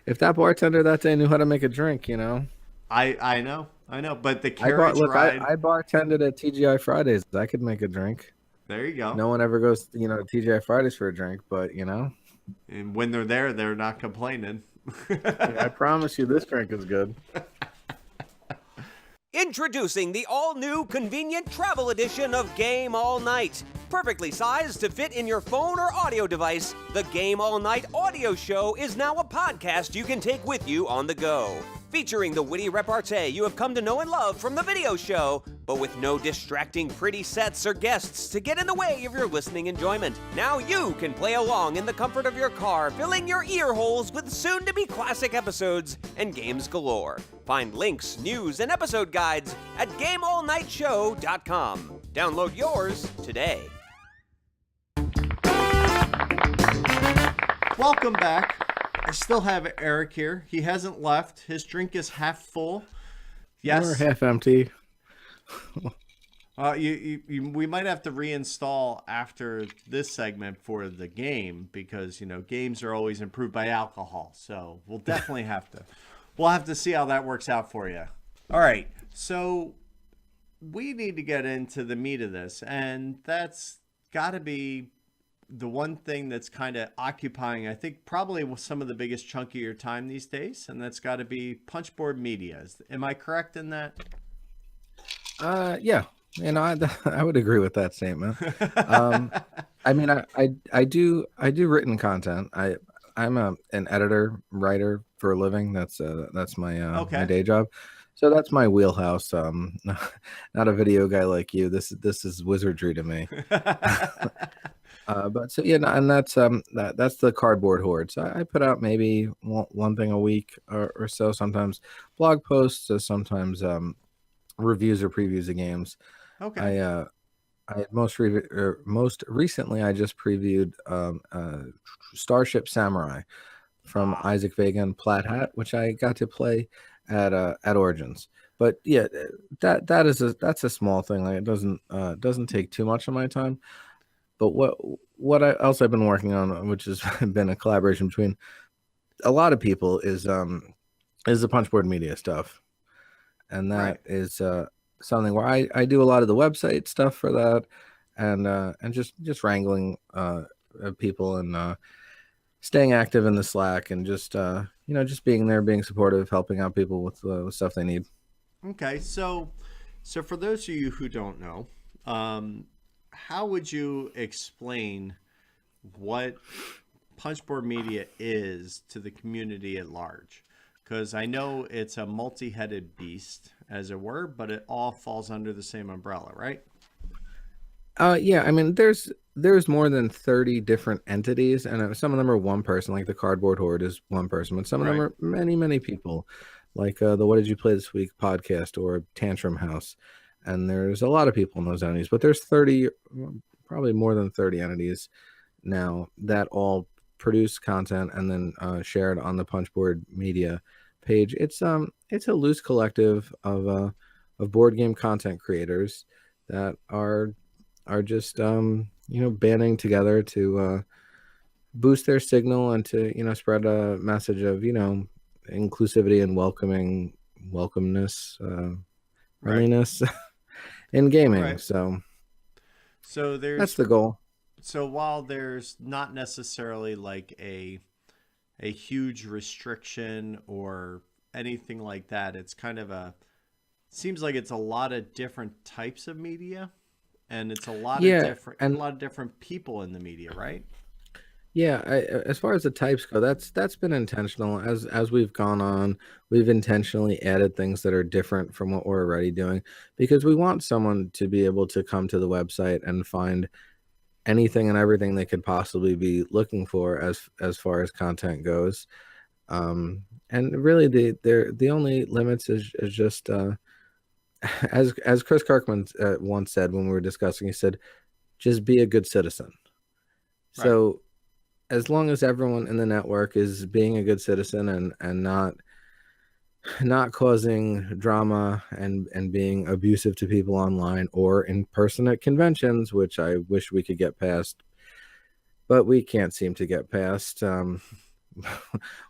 Speaker 4: if that bartender that day knew how to make a drink, you know.
Speaker 1: I know, but the carriage ride.
Speaker 4: I bartended at TGI Fridays. I could make a drink.
Speaker 1: There you go.
Speaker 4: No one ever goes, to TGI Fridays for a drink, but you know.
Speaker 1: And when they're there, they're not complaining.
Speaker 4: Yeah, I promise you, this drink is good.
Speaker 5: Introducing the all-new convenient travel edition of Game All Nite. Perfectly sized to fit in your phone or audio device, the Game All Nite audio show is now a podcast you can take with you on the go. featuring the witty repartee you have come to know and love from the video show, but with no distracting pretty sets or guests to get in the way of your listening enjoyment. Now you can play along in the comfort of your car, filling your ear holes with soon-to-be classic episodes and games galore. Find links, news, and episode guides at GameAllNightShow.com. Download yours today.
Speaker 1: Welcome back. I still have Eric here. He hasn't left. His drink is half full. Yes.
Speaker 4: Or half empty.
Speaker 1: We might have to reinstall after this segment for the game because, you know, games are always improved by alcohol. So we'll definitely have to. We'll have to see how that works out for you. All right. So we need to get into the meat of this, and that's got to be the one thing that's kind of occupying, I think, probably some of the biggest chunk of your time these days, and that's got to be Punchboard Media. Am I correct in that?
Speaker 4: Yeah, you know, I would agree with that statement. I mean, I do written content. I'm an editor, writer for a living. That's my my day job. So that's my wheelhouse. Not a video guy like you. This is wizardry to me. But so yeah, and that's the Cardboard Horde. So I put out maybe one thing a week or so. Sometimes blog posts, sometimes reviews or previews of games.
Speaker 1: Okay.
Speaker 4: I most recently I just previewed Starship Samurai from Isaac Vega and Plaid Hat, which I got to play at Origins. But yeah, that's a small thing. Like, it doesn't take too much of my time. But what else I've been working on, which has been a collaboration between a lot of people, is the Punchboard Media stuff, and that is something where I do a lot of the website stuff for that, and just wrangling people and staying active in the Slack, and just just being there, being supportive, helping out people with stuff they need.
Speaker 1: Okay, so for those of you who don't know, how would you explain what Punchboard Media is to the community at large? Because I know it's a multi-headed beast, as it were, but it all falls under the same umbrella, right?
Speaker 4: Yeah, I mean, there's more than 30 different entities, and some of them are one person, like the Cardboard Horde is one person, but some of them are many people, like the What Did You Play This Week podcast or Tantrum House. And there's a lot of people in those entities, but there's probably more than 30 entities now that all produce content and then share it on the Punchboard Media page. It's a loose collective of board game content creators that are just banding together to boost their signal and to spread a message of inclusivity and welcomeness, friendliness. In gaming, so that's the goal.
Speaker 1: So while there's not necessarily like a huge restriction or anything like that, it's kind of seems like it's a lot of different types of media, and it's a lot of different people in the media, right?
Speaker 4: Yeah, as far as the types go, that's been intentional. As we've gone on, we've intentionally added things that are different from what we're already doing, because we want someone to be able to come to the website and find anything and everything they could possibly be looking for as far as content goes. And really, the only limits is just as Chris Kirkman once said when we were discussing. He said, "Just be a good citizen." Right. So, as long as everyone in the network is being a good citizen and not causing drama and being abusive to people online or in person at conventions, which I wish we could get past, but we can't seem to get past,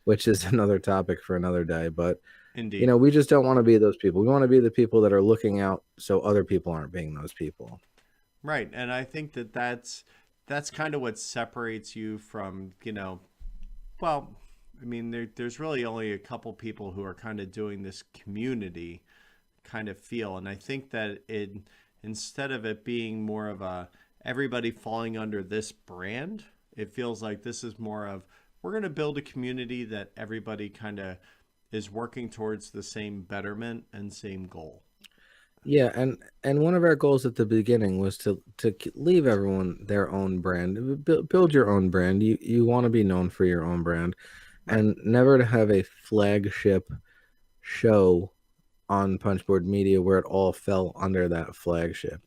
Speaker 4: which is another topic for another day. But
Speaker 1: indeed,
Speaker 4: we just don't want to be those people. We want to be the people that are looking out so other people aren't being those people.
Speaker 1: Right, and I think that's kind of what separates you from, well, I mean, there's really only a couple people who are kind of doing this community kind of feel. And I think that instead of it being more of everybody falling under this brand, it feels like this is more of, we're going to build a community that everybody kind of is working towards the same betterment and same goal.
Speaker 4: Yeah, and one of our goals at the beginning was to leave everyone their own brand. Build your own brand. You want to be known for your own brand,
Speaker 1: Right.
Speaker 4: and never to have a flagship show on Punchboard Media where it all fell under that flagship.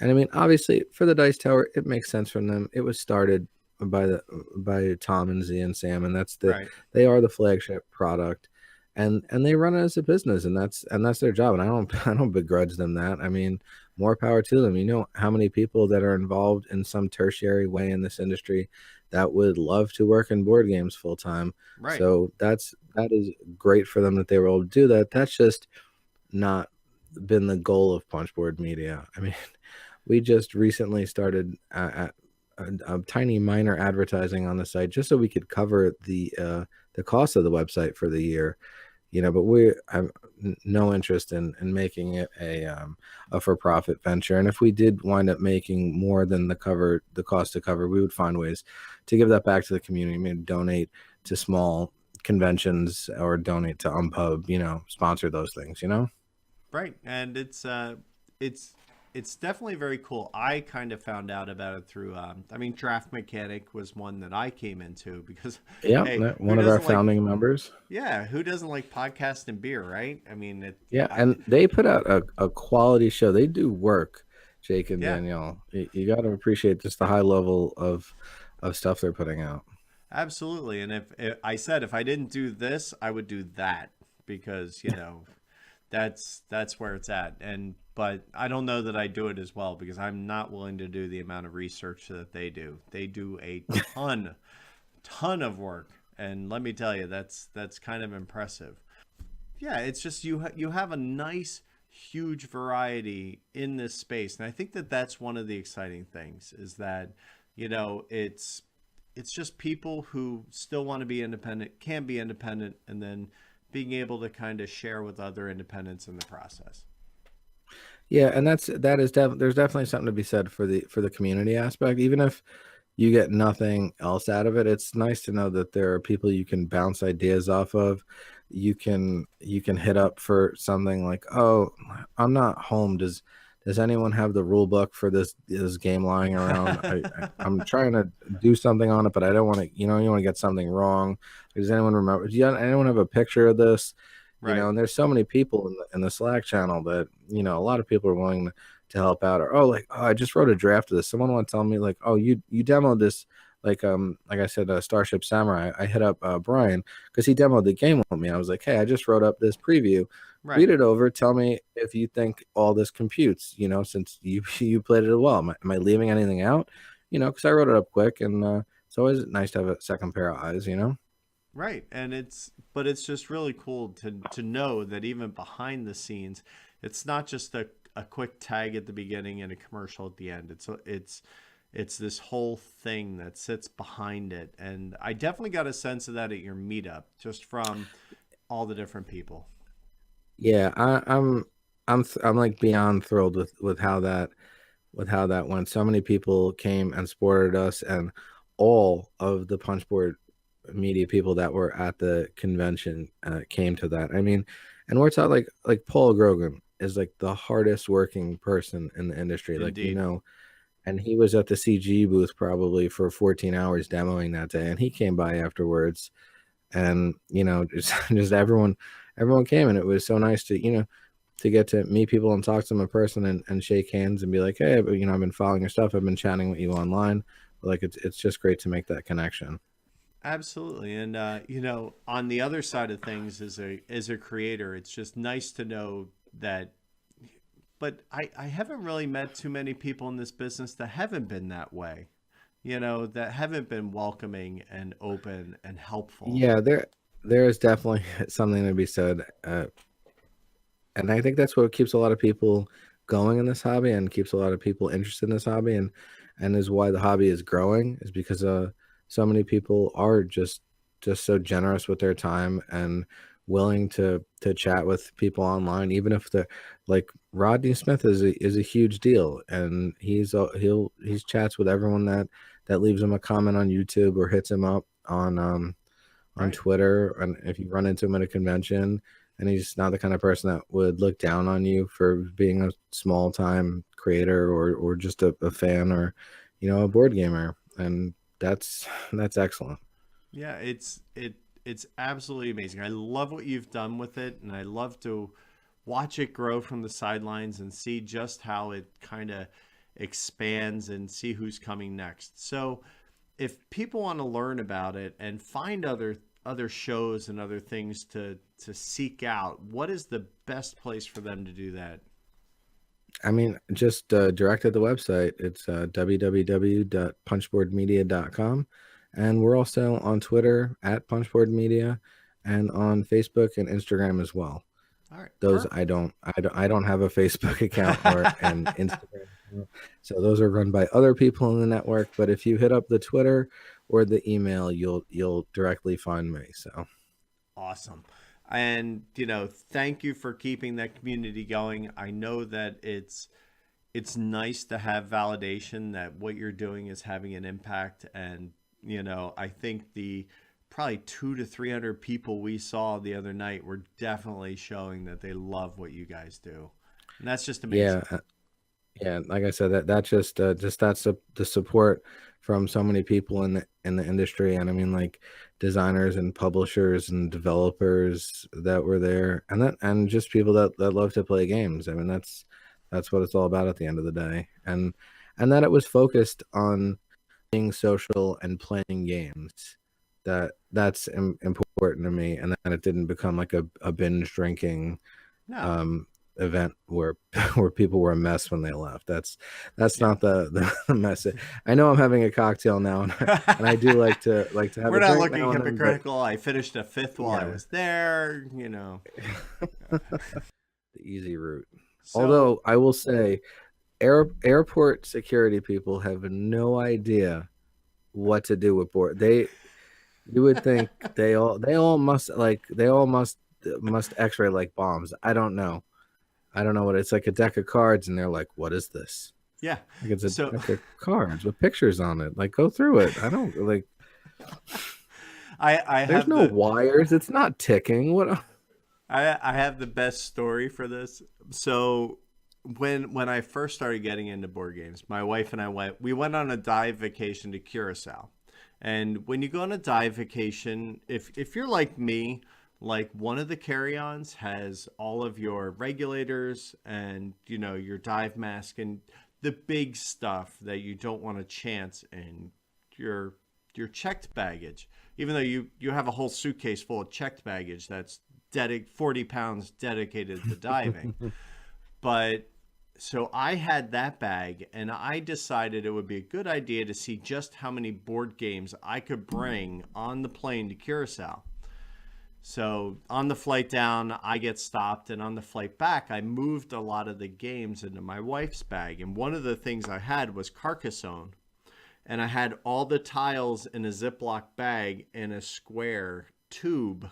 Speaker 4: And I mean, obviously, for the Dice Tower, it makes sense from them. It was started by Tom and Z and Sam, and
Speaker 1: Right.
Speaker 4: they are the flagship product, and they run it as a business, and that's their job. And I don't begrudge them that. I mean, more power to them. You know how many people that are involved in some tertiary way in this industry that would love to work in board games full time.
Speaker 1: Right.
Speaker 4: So that is great for them that they were able to do that. That's just not been the goal of Punchboard Media. I mean, we just recently started a tiny minor advertising on the site just so we could cover the cost of the website for the year, you know. But we have no interest in making it a for-profit venture. And if we did wind up making more than the cost to cover, we would find ways to give that back to the community. Maybe donate to small conventions or donate to Unpub, you know, sponsor those things, you know.
Speaker 1: Right. And it's definitely very cool. I kind of found out about it through, I mean, Draft Mechanic was one that I came into because,
Speaker 4: Yeah,
Speaker 1: hey,
Speaker 4: one of our founding members.
Speaker 1: Yeah, who doesn't like podcast and beer, right? I mean,
Speaker 4: and they put out a quality show. They do work, Jake and
Speaker 1: Yeah.
Speaker 4: Danielle. You got to appreciate just the high level of stuff they're putting out.
Speaker 1: Absolutely. And if I said if I didn't do this, I would do that because, you know, that's where it's at. But I don't know that I do it as well because I'm not willing to do the amount of research that they do. They do a ton of work, and let me tell you, that's kind of impressive. Yeah, it's just you have a nice huge variety in this space, and I think that that's one of the exciting things is that, you know, it's just people who still want to be independent, can be independent, and then being able to kind of share with other independents in the process.
Speaker 4: Yeah, and there's definitely something to be said for the community aspect. Even if you get nothing else out of it, it's nice to know that there are people you can bounce ideas off of. You can hit up for something like, oh, I'm not home. Does anyone have the rule book for this game lying around? I'm trying to do something on it, but I don't want to, you know, you want to get something wrong. Does anyone remember? Anyone have a picture of this?
Speaker 1: Right.
Speaker 4: You know, and there's so many people in the Slack channel that, you know, a lot of people are willing to help out. Or I just wrote a draft of this. Someone want to tell me like, oh, you demoed this, like I said, Starship Samurai. I hit up Brian because he demoed the game with me. I was like, hey, I just wrote up this preview. Right. Read it over. Tell me if you think all this computes. You know, since you played it well. Am I leaving anything out? You know, because I wrote it up quick, and it's always nice to have a second pair of eyes. You know.
Speaker 1: Right. And it's just really cool to know that even behind the scenes, it's not just a quick tag at the beginning and a commercial at the end. It's this whole thing that sits behind it. And I definitely got a sense of that at your meetup, just from all the different people.
Speaker 4: Yeah, I'm like beyond thrilled with how that went. So many people came and supported us, and all of the Punchboard Media people that were at the convention came to that. I mean, and we're talking like Paul Grogan is like the hardest working person in the industry. Indeed. Like, you know, and he was at the CG booth probably for 14 hours demoing that day, and he came by afterwards, and, you know, just everyone came, and it was so nice to, you know, to get to meet people and talk to them in person and shake hands and be like, hey, you know, I've been following your stuff, I've been chatting with you online. But like, it's just great to make that connection.
Speaker 1: Absolutely. And, you know, on the other side of things as a creator, it's just nice to know that, but I haven't really met too many people in this business that haven't been that way, you know, that haven't been welcoming and open and helpful. Yeah,
Speaker 4: there is definitely something to be said. And I think that's what keeps a lot of people going in this hobby and keeps a lot of people interested in this hobby, and is why the hobby is growing, is because so many people are just so generous with their time and willing to chat with people online, even if they're like Rodney Smith is a huge deal, and he's chats with everyone that leaves him a comment on YouTube or hits him up on on Twitter, and if you run into him at a convention, and he's not the kind of person that would look down on you for being a small time creator or just a fan or, you know, a board gamer. And that's excellent.
Speaker 1: Yeah, it's absolutely amazing. I love what you've done with it, and I love to watch it grow from the sidelines and see just how it kind of expands and see who's coming next. So if people want to learn about it and find other shows and other things to seek out, what is the best place for them to do that?
Speaker 4: I mean, just direct at the website. It's www.punchboardmedia.com. And we're also on Twitter at Punchboard Media and on Facebook and Instagram as well.
Speaker 1: All right.
Speaker 4: Those
Speaker 1: perfect.
Speaker 4: I don't have a Facebook account or an Instagram. So those are run by other people in the network. But if you hit up the Twitter or the email, you'll directly find me. So
Speaker 1: awesome. And, you know, thank you for keeping that community going. I know that it's nice to have validation that what you're doing is having an impact. And, you know, I think the probably 200 to 300 people we saw the other night were definitely showing that they love what you guys do. And that's just amazing.
Speaker 4: Yeah. Like I said, that's just that's the support from so many people in the industry. And I mean, like designers and publishers and developers that were there, and just people that love to play games. I mean, that's what it's all about at the end of the day. And that it was focused on being social and playing games. That's important to me, and that it didn't become like a binge drinking event where people were a mess when they left. That's not the message. I know I'm having a cocktail now, and I do like to have.
Speaker 1: We're
Speaker 4: a
Speaker 1: not
Speaker 4: drink
Speaker 1: looking
Speaker 4: now and then,
Speaker 1: hypocritical. I finished a fifth while I was there. You know,
Speaker 4: the easy route.
Speaker 1: So,
Speaker 4: Although I will say, airport security people have no idea what to do with board. You would think they all must X-ray like bombs. I don't know what it's like. A deck of cards, and they're like, "What is this?"
Speaker 1: yeah,
Speaker 4: like it's a deck of cards with pictures on it. Like, go through it. I don't like.
Speaker 1: I
Speaker 4: There's
Speaker 1: have
Speaker 4: no wires. It's not ticking. What?
Speaker 1: I have the best story for this. So when I first started getting into board games, my wife and I went on a dive vacation to Curacao. And when you go on a dive vacation, if you're like me, like one of the carry-ons has all of your regulators and, you know, your dive mask and the big stuff that you don't want to chance in your checked baggage, even though you have a whole suitcase full of checked baggage that's 40 pounds dedicated to diving. But so I had that bag, and I decided it would be a good idea to see just how many board games I could bring on the plane to Curacao. So on the flight down, I get stopped, and on the flight back, I moved a lot of the games into my wife's bag. And one of the things I had was Carcassonne, and I had all the tiles in a Ziploc bag in a square tube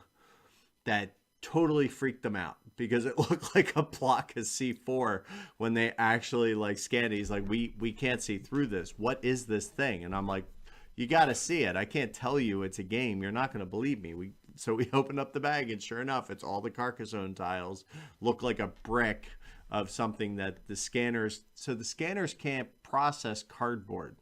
Speaker 1: that totally freaked them out because it looked like a block of C4 when they actually like scanned it. He's like, we can't see through this. What is this thing? And I'm like, you got to see it. I can't tell you it's a game. You're not going to believe me. So we opened up the bag, and sure enough, it's all the Carcassonne tiles. Look like a brick of something that the scanners can't process cardboard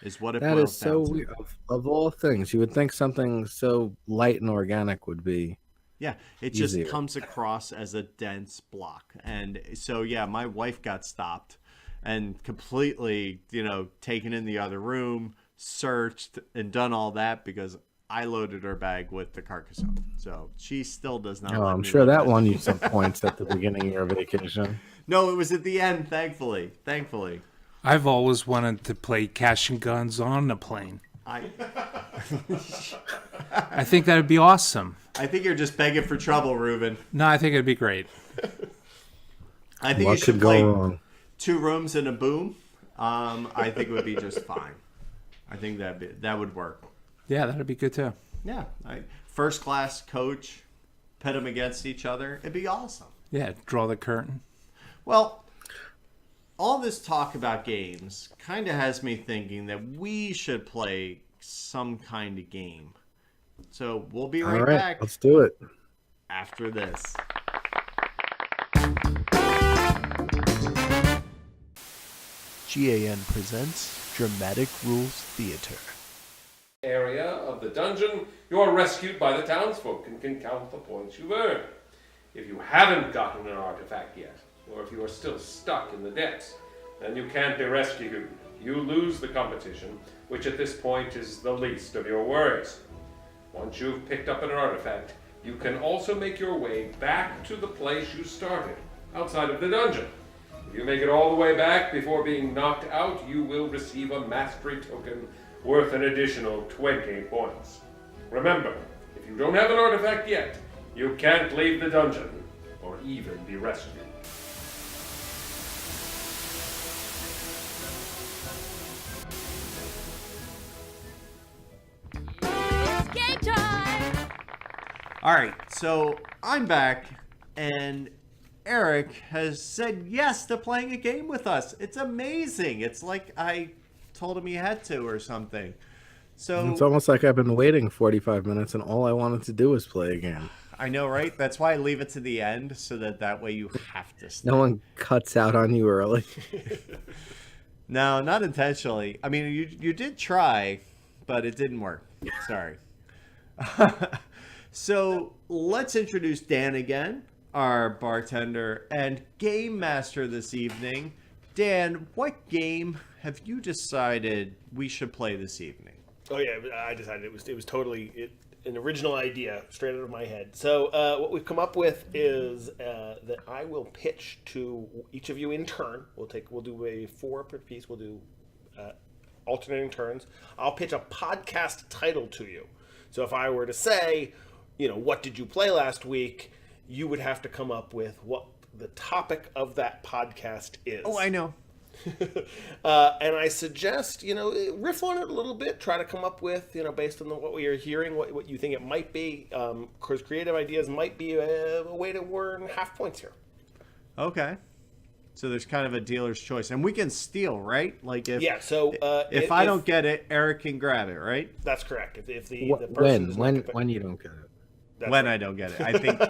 Speaker 1: is what it boils down to. That is so weird.
Speaker 4: Of all things, you would think something so light and organic would be.
Speaker 1: Yeah, it
Speaker 4: easier.
Speaker 1: Just comes across as a dense block. And so, yeah, my wife got stopped and completely, you know, taken in the other room, searched, and done all that because I loaded her bag with the Carcassonne. So she still does not.
Speaker 4: Oh, I'm sure that won you some points at the beginning of your vacation.
Speaker 1: No, it was at the end, thankfully.
Speaker 6: I've always wanted to play Cash and Guns on a plane. I think that would be awesome.
Speaker 1: I think you're just begging for trouble, Ruben.
Speaker 6: No, I think it'd be great.
Speaker 1: I think you should play 2 rooms and a boom. I think it would be just fine. I think that would work.
Speaker 6: Yeah, that'd be good too.
Speaker 1: Yeah, first class coach, pit them against each other. It'd be awesome.
Speaker 6: Yeah, draw the curtain.
Speaker 1: Well, all this talk about games kind of has me thinking that we should play some kind of game. So we'll be
Speaker 4: All
Speaker 1: right
Speaker 4: right,
Speaker 1: back
Speaker 4: let's do it.
Speaker 1: after this.
Speaker 7: GAN presents Dramatic Rules Theater.
Speaker 8: Area of the dungeon, you are rescued by the townsfolk and can count the points you've earned. If you haven't gotten an artifact yet, or if you are still stuck in the depths, then you can't be rescued. You lose the competition, which at this point is the least of your worries. Once you've picked up an artifact, you can also make your way back to the place you started, outside of the dungeon. If you make it all the way back before being knocked out, you will receive a mastery token worth an additional 20 points. Remember, if you don't have an artifact yet, you can't leave the dungeon, or even be rescued.
Speaker 2: It's game time!
Speaker 1: All right, so I'm back, and Eric has said yes to playing a game with us. It's amazing. It's like I told him he had to or something. So
Speaker 4: It's almost like I've been waiting 45 minutes, and all I wanted to do was play a game.
Speaker 1: I know, right? That's why I leave it to the end, so that way you have to stay.
Speaker 4: No one cuts out on you early.
Speaker 1: No, not intentionally. I mean, you did try, but it didn't work. Sorry. So let's introduce Dan again, our bartender and game master this evening. Dan, what game have you decided we should play this evening?
Speaker 3: Oh yeah, I decided it was totally an original idea straight out of my head. So what we've come up with is that I will pitch to each of you in turn. We'll do a 4 per piece. We'll do alternating turns. I'll pitch a podcast title to you. So if I were to say, what did you play last week, you would have to come up with what the topic of that podcast is.
Speaker 1: Oh, I know.
Speaker 3: And I suggest, riff on it a little bit. Try to come up with, based on what we are hearing, what you think it might be. Because creative ideas might be a way to earn half points here.
Speaker 1: Okay. So there's kind of a dealer's choice. And we can steal, right? Like if I don't get it, Eric can grab it, right?
Speaker 3: That's correct. If the person
Speaker 4: when you don't get it.
Speaker 1: When I don't get it. I think,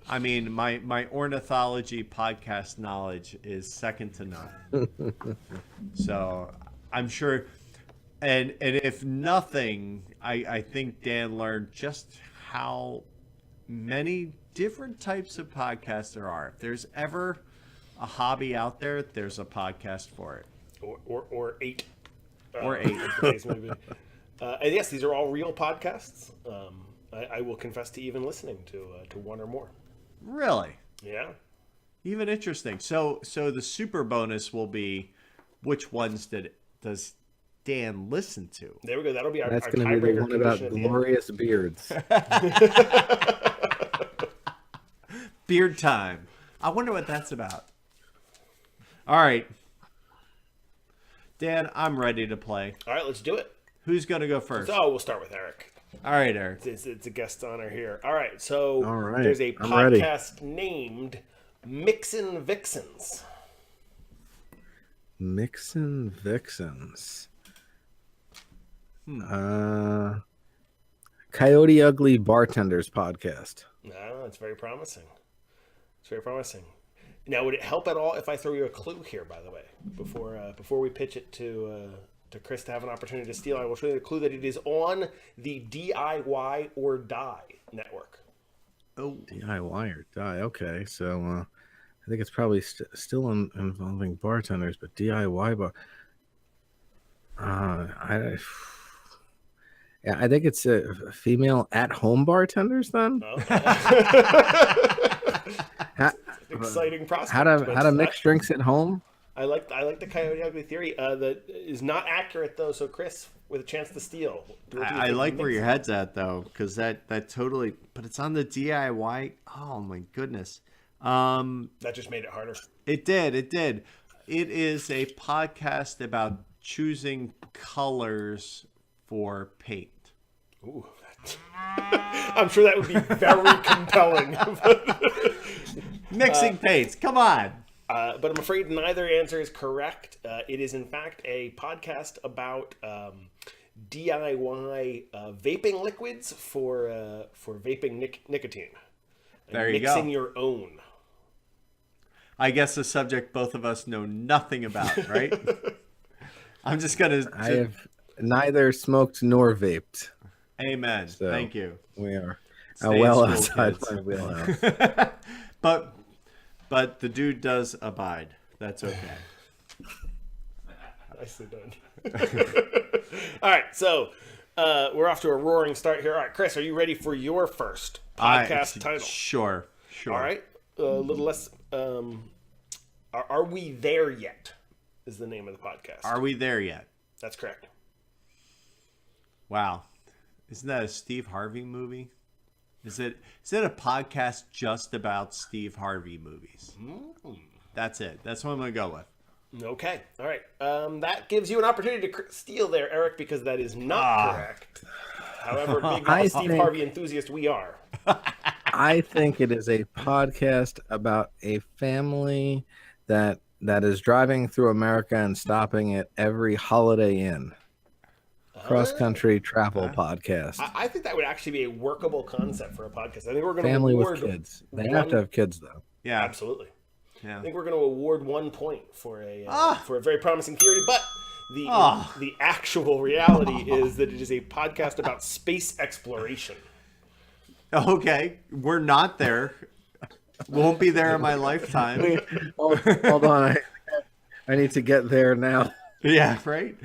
Speaker 1: I mean, my ornithology podcast knowledge is second to none. So I'm sure, and if nothing, I think Dan learned just how many different types of podcasts there are. If there's ever a hobby out there, there's a podcast for it.
Speaker 3: Or 8.
Speaker 1: Or 8.
Speaker 3: Maybe. And yes, these are all real podcasts. I will confess to even listening to one or more.
Speaker 1: Really?
Speaker 3: Yeah.
Speaker 1: Even interesting. So the super bonus will be, which ones does Dan listen to?
Speaker 3: There we go. That'll be our
Speaker 4: That's going to be the one about glorious beards.
Speaker 1: Beard time. I wonder what that's about. All right. Dan, I'm ready to play.
Speaker 3: All right, let's do it.
Speaker 1: Who's going to go first?
Speaker 3: So we'll start with Eric.
Speaker 1: All right, Eric.
Speaker 3: It's a guest honor here. All right, so
Speaker 4: All right,
Speaker 3: there's a
Speaker 4: I'm
Speaker 3: podcast named Mixin' Vixens.
Speaker 4: Mixin' Vixens. Coyote Ugly Bartenders podcast.
Speaker 3: No, it's very promising. It's very promising. Now, would it help at all if I throw you a clue here, by the way, before we pitch it to Chris to have an opportunity to steal? I will show you the clue that it is on the DIY or Die network.
Speaker 1: Oh,
Speaker 4: DIY or Die. Okay, so I think it's probably still involving bartenders, but DIY bar. I think it's female at-home bartenders then.
Speaker 3: Exciting prospect.
Speaker 4: How to mix drinks at home?
Speaker 3: I like the Coyote Ugly theory. That is not accurate though. So Chris, with a chance to steal.
Speaker 1: I like where your head's at though, because that totally. But it's on the DIY. Oh my goodness.
Speaker 3: That just made it harder.
Speaker 1: It did. It is a podcast about choosing colors for paint.
Speaker 3: Ooh. I'm sure that would be very compelling.
Speaker 1: Mixing paints. Come on.
Speaker 3: But I'm afraid neither answer is correct. It is, in fact, a podcast about DIY vaping liquids for vaping nicotine. And
Speaker 1: There you
Speaker 3: mixing
Speaker 1: go.
Speaker 3: your own.
Speaker 1: I guess a subject both of us know nothing about, right? I'm just gonna.
Speaker 4: I have neither smoked nor vaped.
Speaker 1: Amen.
Speaker 4: So
Speaker 1: Thank you.
Speaker 4: we are
Speaker 1: Stay
Speaker 4: well
Speaker 1: in school,
Speaker 4: outside
Speaker 1: kids.
Speaker 4: my wheelhouse.
Speaker 1: But the dude does abide. That's okay.
Speaker 3: Nicely done. All right, so we're off to a roaring start here. All right, Chris, are you ready for your first podcast title?
Speaker 1: Sure.
Speaker 3: All right, a little less. Are we there yet? Is the name of the podcast?
Speaker 1: Are we there yet?
Speaker 3: That's correct.
Speaker 1: Wow. Isn't that a Steve Harvey movie? Is it a podcast just about Steve Harvey movies? That's it. That's what I'm going to go with.
Speaker 3: Okay. All right. That gives you an opportunity to steal there, Eric, because that is not correct. However, big
Speaker 4: I
Speaker 3: Steve
Speaker 4: think-
Speaker 3: Harvey enthusiast we are.
Speaker 4: I think it is a podcast about a family that is driving through America and stopping at every Holiday Inn. Cross-country travel podcast.
Speaker 3: I think that would actually be a workable concept for a podcast. I think we're going to
Speaker 4: Family
Speaker 3: award
Speaker 4: with kids. They have to have kids, though.
Speaker 1: Yeah.
Speaker 3: Absolutely.
Speaker 1: Yeah.
Speaker 3: I think we're going to award 1 point for a very promising theory, but the actual reality is that it is a podcast about space exploration.
Speaker 1: Okay. We're not there. Won't be there in my lifetime.
Speaker 4: Hold on. I need to get there now.
Speaker 1: Yeah, right?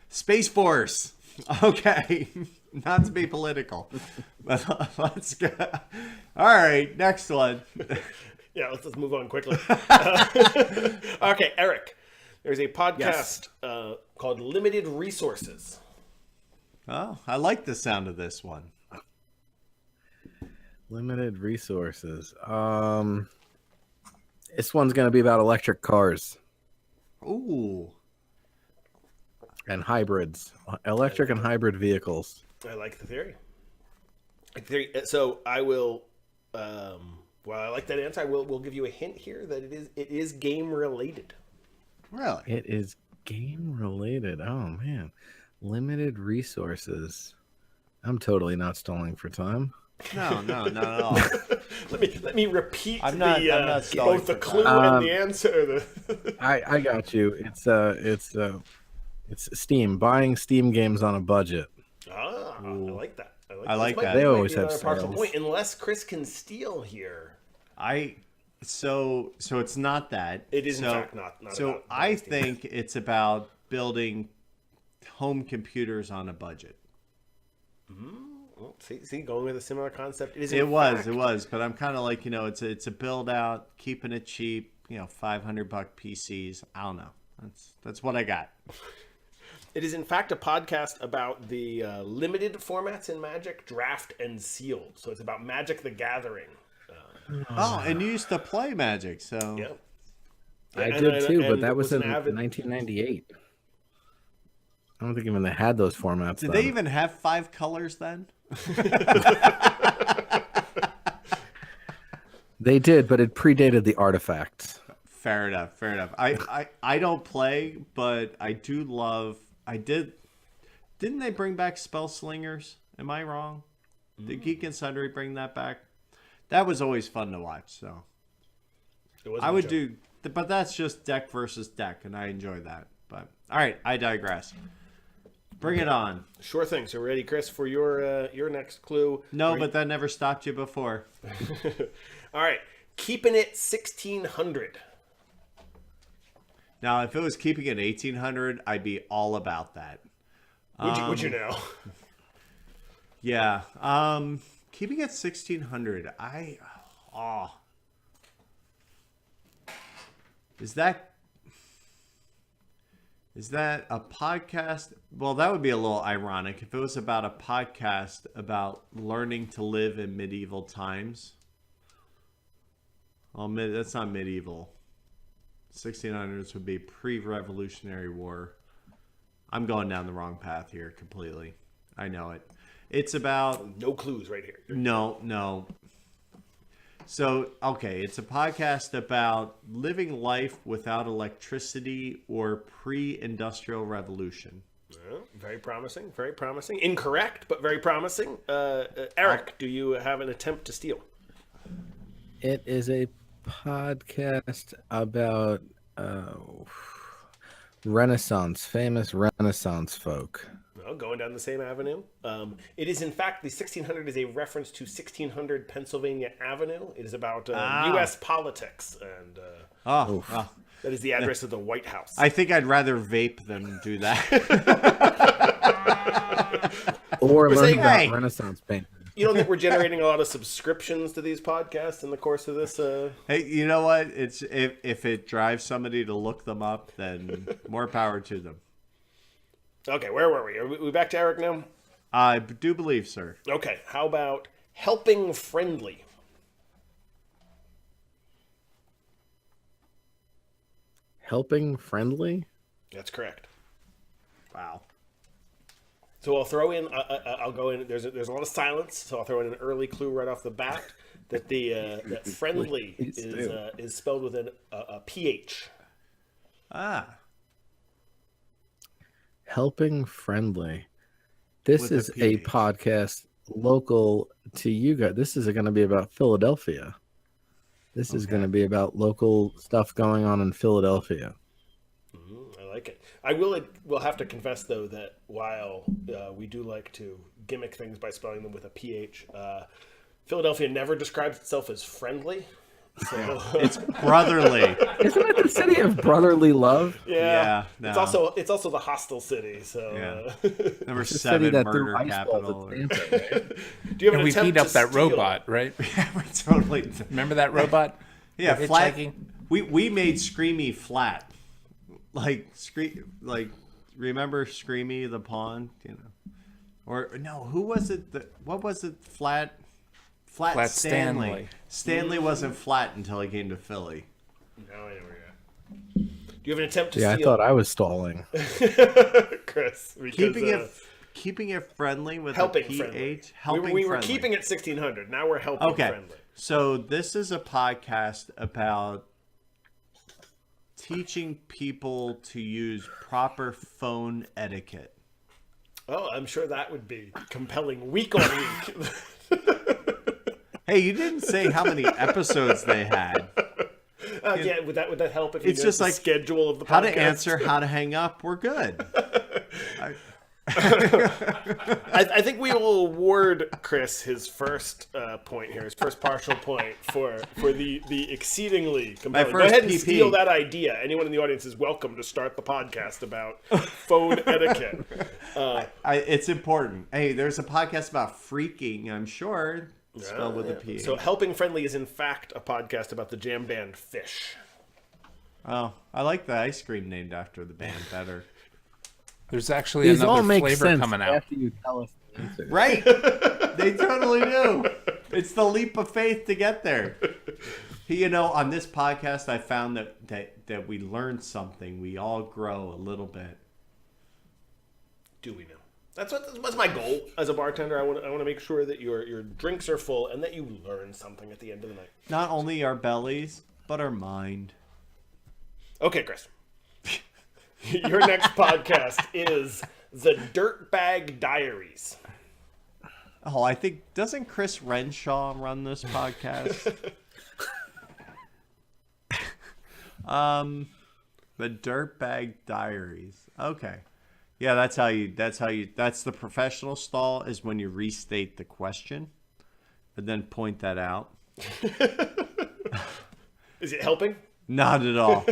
Speaker 1: Space Force. Okay. Not to be political. But let's go. All right. Next one.
Speaker 3: Yeah, let's move on quickly. Okay, Eric. There's a podcast called Limited Resources.
Speaker 1: Oh, I like the sound of this one.
Speaker 4: Limited resources. This one's going to be about electric cars
Speaker 1: Ooh.
Speaker 4: and hybrids. Electric and hybrid vehicles.
Speaker 3: I like the theory. So I will. Well, I like that answer. We'll give you a hint here that it is game related.
Speaker 1: Really?
Speaker 4: It is game related. Oh man. Limited resources. I'm totally not stalling for time.
Speaker 1: No, not at all.
Speaker 3: Let me repeat
Speaker 1: I'm not stalling
Speaker 3: both the
Speaker 1: for
Speaker 3: clue
Speaker 1: time.
Speaker 3: and the answer.
Speaker 4: I got you. It's Steam. Buying Steam games on a budget.
Speaker 3: I like that.
Speaker 1: I like that.
Speaker 4: They
Speaker 3: Might
Speaker 4: always
Speaker 3: be
Speaker 4: have
Speaker 3: another partial
Speaker 4: sales.
Speaker 3: point, unless Chris can steal here.
Speaker 1: So it's not that.
Speaker 3: It is in fact not
Speaker 1: So
Speaker 3: about
Speaker 1: I
Speaker 3: Steam.
Speaker 1: think it's about building home computers on a budget.
Speaker 3: Well, see, going with a similar concept.
Speaker 1: It was, but I'm kind of like, it's a build out, keeping it cheap, $500 PCs. I don't know. That's what I got.
Speaker 3: It is in fact a podcast about the limited formats in Magic, Draft, and Sealed. So it's about Magic: The Gathering.
Speaker 1: Oh, and you used to play Magic, so
Speaker 3: Yeah.
Speaker 4: I
Speaker 3: And-
Speaker 4: did too,
Speaker 3: and
Speaker 4: but that was
Speaker 3: an
Speaker 4: in
Speaker 3: avid-
Speaker 4: 1998. I don't think even they had those formats.
Speaker 1: Did
Speaker 4: then.
Speaker 1: they even have 5 colors then?
Speaker 4: They did, but it predated the artifacts.
Speaker 1: Fair enough. I don't play, but I do love. Didn't they bring back Spell Slingers? Am I wrong? Did Geek and Sundry bring that back? That was always fun to watch. So
Speaker 3: It wasn't
Speaker 1: I
Speaker 3: a
Speaker 1: would
Speaker 3: joke.
Speaker 1: but that's just deck versus deck, and I enjoy that. But all right, I digress. Bring it on.
Speaker 3: Sure thing. So ready, Chris, for your next clue?
Speaker 1: No, but that never stopped you before.
Speaker 3: All right, keeping it 1600.
Speaker 1: Now, if it was keeping it 1800, I'd be all about that.
Speaker 3: Would you know?
Speaker 1: Yeah. Keeping it 1600. Is that a podcast? Well, that would be a little ironic if it was about a podcast about learning to live in medieval times. Well, that's not medieval. 1600s would be pre-Revolutionary War. I'm going down the wrong path here completely. I know it. It's about...
Speaker 3: No clues right here.
Speaker 1: No. So, okay, it's a podcast about living life without electricity or pre-industrial revolution.
Speaker 3: Well, very promising. Very promising. Incorrect, but very promising. Eric, do you have an attempt to steal?
Speaker 4: It is a podcast about famous Renaissance folk.
Speaker 3: Well, going down the same avenue. It is, in fact, the 1600 is a reference to 1600 Pennsylvania Avenue. It is about U.S. politics, and that is the address of the White House.
Speaker 1: I think I'd rather vape than do that.
Speaker 4: Or learn
Speaker 3: saying,
Speaker 4: about
Speaker 3: hey,
Speaker 4: Renaissance painting.
Speaker 3: You don't think we're generating a lot of subscriptions to these podcasts in the course of this?
Speaker 1: Hey, you know what? It's if it drives somebody to look them up, then more power to them.
Speaker 3: Okay, where were we? Are we back to Eric now?
Speaker 1: I do believe, sir.
Speaker 3: Okay, how about helping friendly?
Speaker 4: Helping friendly?
Speaker 3: That's correct.
Speaker 1: Wow.
Speaker 3: So I'll throw in. I'll go in. There's a lot of silence, so I'll throw in an early clue right off the bat that that friendly is spelled with a ph.
Speaker 1: Ah.
Speaker 4: Helping friendly. This
Speaker 1: With
Speaker 4: is
Speaker 1: a
Speaker 4: a
Speaker 1: PH.
Speaker 4: podcast local to you guys. This is going to be about Philadelphia. This is going to be about local stuff going on in Philadelphia.
Speaker 3: I like it. Will have to confess though that while we do like to gimmick things by spelling them with a ph, Philadelphia never describes itself as friendly. So
Speaker 1: It's brotherly.
Speaker 4: Isn't it the city of brotherly love?
Speaker 1: Yeah, no.
Speaker 3: It's also the hostel city. So
Speaker 1: Number
Speaker 4: It's the
Speaker 1: 7
Speaker 4: city that
Speaker 1: murder
Speaker 4: threw ice balls
Speaker 1: capital.
Speaker 4: at Tampa, right?
Speaker 3: do you have
Speaker 6: And
Speaker 3: an
Speaker 6: we
Speaker 3: attempt
Speaker 6: beat up
Speaker 3: to
Speaker 6: that
Speaker 3: steal?
Speaker 6: robot, right?
Speaker 1: Yeah, we totally.
Speaker 6: Remember that robot?
Speaker 1: Yeah,
Speaker 6: The
Speaker 1: flat.
Speaker 6: hitchhiking?
Speaker 1: We made Screamy flat. Like remember Screamy the pawn, you know? Or no, who was it? What was it? Flat
Speaker 6: Flat
Speaker 1: Stanley.
Speaker 6: Stanley.
Speaker 1: Stanley wasn't flat until he came to Philly.
Speaker 3: No, I know where you're at. Do you have an attempt to
Speaker 4: Yeah, I
Speaker 3: steal?
Speaker 4: thought I was stalling.
Speaker 3: Chris, because,
Speaker 1: Keeping it friendly with
Speaker 3: helping
Speaker 1: a PH.
Speaker 3: friendly.
Speaker 1: Helping
Speaker 3: we were
Speaker 1: friendly.
Speaker 3: keeping it 1600. Now we're helping
Speaker 1: Okay.
Speaker 3: friendly.
Speaker 1: So this is a podcast about teaching people to use proper phone etiquette.
Speaker 3: Oh, I'm sure that would be compelling week on week.
Speaker 1: Hey, you didn't say how many episodes they had.
Speaker 3: Yeah, would that help if you
Speaker 1: It's
Speaker 3: know
Speaker 1: just
Speaker 3: the
Speaker 1: like
Speaker 3: schedule of the podcast?
Speaker 1: How to answer, how to hang up. We're good.
Speaker 3: I think we will award Chris his first point here, his first partial point for the exceedingly compelling. Go
Speaker 1: first
Speaker 3: ahead and
Speaker 1: PP.
Speaker 3: steal that idea. Anyone in the audience is welcome to start the podcast about phone etiquette.
Speaker 1: It's important. Hey, there's a podcast about freaking, I'm sure. Spelled with a P.
Speaker 3: So Helping Friendly is in fact a podcast about the jam band Fish.
Speaker 1: Oh, I like the ice cream named after the band better.
Speaker 6: There's actually
Speaker 4: These all
Speaker 6: another
Speaker 4: make
Speaker 6: flavor
Speaker 4: sense
Speaker 6: coming out.
Speaker 4: after you tell us the answer.
Speaker 1: Right? They totally do. It's the leap of faith to get there. You know, on this podcast, I found that we learn something. We all grow a little bit.
Speaker 3: Do we know? That's my goal as a bartender. I want to make sure that your drinks are full and that you learn something at the end of the night.
Speaker 1: Not only our bellies, but our mind.
Speaker 3: Okay, Chris. Your next podcast is the Dirt Bag Diaries.
Speaker 1: Oh, I think, doesn't Chris Renshaw run this podcast? The Dirt Bag Diaries. Okay. Yeah, that's the professional stall is when you restate the question and then point that out.
Speaker 3: Is it helping?
Speaker 1: Not at all.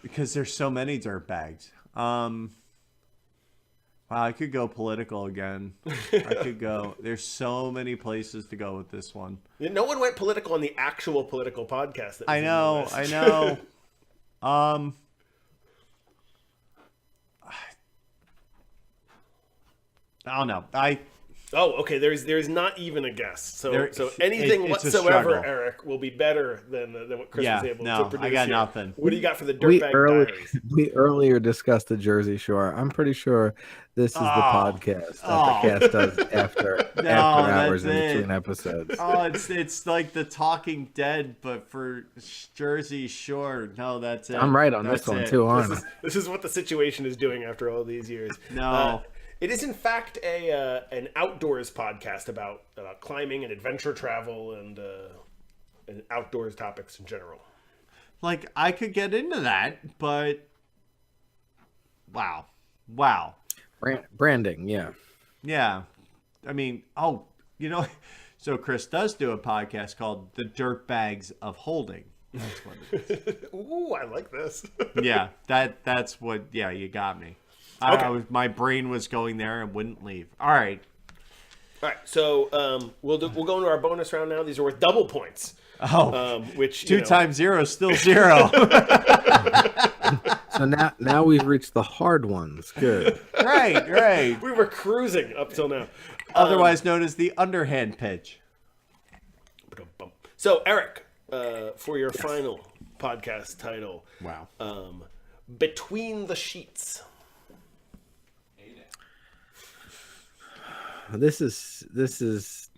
Speaker 1: Because there's so many dirt bags. Wow, I could go political again. There's so many places to go with this one.
Speaker 3: No one went political on the actual political podcast. That was
Speaker 1: I know. I don't know.
Speaker 3: Oh, okay. There's not even a guess. So anything
Speaker 1: it's a
Speaker 3: whatsoever,
Speaker 1: struggle.
Speaker 3: Eric, will be better than what Chris was able to produce.
Speaker 1: I got
Speaker 3: here.
Speaker 1: nothing.
Speaker 3: What do you got for the Dirt Bag Diaries?
Speaker 4: We earlier discussed the Jersey Shore. I'm pretty sure this is the podcast that the cast does after hours in between episodes.
Speaker 1: Oh, it's like the Talking Dead, but for Jersey Shore. No, that's it.
Speaker 4: I'm right on
Speaker 1: That's
Speaker 4: this one
Speaker 1: it.
Speaker 4: too, aren't I?
Speaker 3: This is what the situation is doing after all these years.
Speaker 1: No.
Speaker 3: It is in fact an outdoors podcast about climbing and adventure travel and outdoors topics in general.
Speaker 1: Like, I could get into that, but wow.
Speaker 4: Branding, yeah.
Speaker 1: Yeah. I mean, so Chris does do a podcast called The Dirt Bags of Holding. That's what it is.
Speaker 3: Ooh, I like this.
Speaker 1: Yeah, that's what, you got me.
Speaker 3: Okay.
Speaker 1: My brain was going there and wouldn't leave. All right.
Speaker 3: So we'll go into our bonus round now. These are worth double points.
Speaker 1: Oh,
Speaker 3: which
Speaker 1: 2 times 0 is still 0.
Speaker 4: So now we've reached the hard ones. Good.
Speaker 1: Right.
Speaker 3: We were cruising up till now.
Speaker 1: Otherwise known as the underhand pitch.
Speaker 3: So Eric, for your final podcast title,
Speaker 1: Wow.
Speaker 3: Between the Sheets.
Speaker 4: This is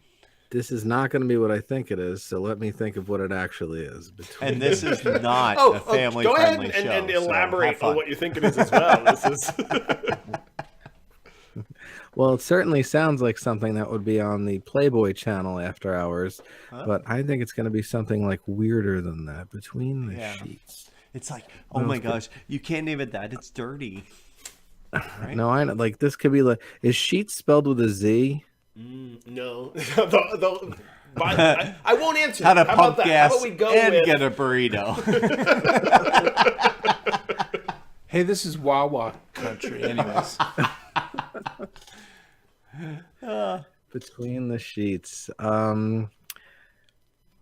Speaker 4: not going to be what I think it is. So let me think of what it actually is.
Speaker 1: And this is not a family-friendly
Speaker 3: go ahead
Speaker 1: show.
Speaker 3: and
Speaker 1: so have
Speaker 3: elaborate
Speaker 1: fun.
Speaker 3: on what you think it is as well. This is
Speaker 4: Well, it certainly sounds like something that would be on the Playboy channel after hours, but I think it's going to be something like weirder than that. Between the Sheets.
Speaker 1: It's like, oh my gosh, you can't name it that. It's dirty. Right?
Speaker 4: No, I know. Like this could be like, is Sheets spelled with a Z?
Speaker 3: no. I won't answer.
Speaker 1: How to
Speaker 3: How
Speaker 1: pump
Speaker 3: about that?
Speaker 1: gas
Speaker 3: How about we go
Speaker 1: and
Speaker 3: with
Speaker 1: get a burrito.
Speaker 6: Hey, this is Wawa country, anyways.
Speaker 4: Between the Sheets.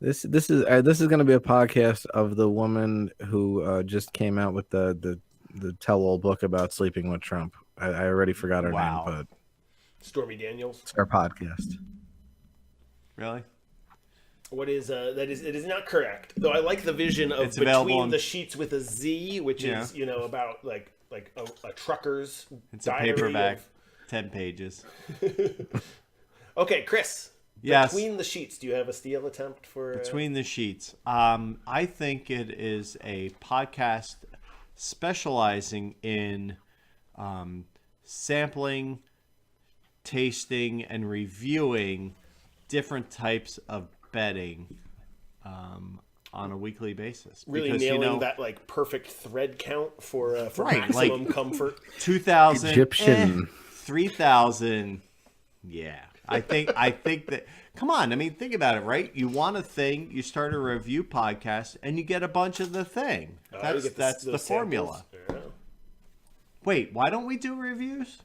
Speaker 4: This is going to be a podcast of the woman who just came out with the tell-all book about sleeping with Trump. I already forgot her name, but
Speaker 3: Stormy Daniels.
Speaker 4: it's our podcast.
Speaker 1: Really?
Speaker 3: What is it is not correct. Though I like the vision of
Speaker 1: It's available
Speaker 3: Between
Speaker 1: on-
Speaker 3: the Sheets with a Z, which is about like a trucker's
Speaker 1: It's a
Speaker 3: diary
Speaker 1: paperback,
Speaker 3: of-
Speaker 1: 10 pages.
Speaker 3: Okay, Chris.
Speaker 1: Yes.
Speaker 3: Between the Sheets, do you have a steal attempt for
Speaker 1: Between the Sheets. I think it is a podcast specializing in sampling, tasting, and reviewing different types of bedding on a weekly basis.
Speaker 3: really
Speaker 1: Because,
Speaker 3: nailing that like perfect thread count for
Speaker 1: Right,
Speaker 3: maximum
Speaker 1: like-
Speaker 3: comfort?
Speaker 1: 2,000,
Speaker 4: Egyptian.
Speaker 1: 3,000. Yeah, I think that. Come on, I mean, think about it, right? You want a thing, you start a review podcast, and you get a bunch of the thing.
Speaker 3: You
Speaker 1: That's
Speaker 3: get
Speaker 1: the
Speaker 3: those
Speaker 1: formula.
Speaker 3: samples. Yeah.
Speaker 1: Wait, why don't we do reviews?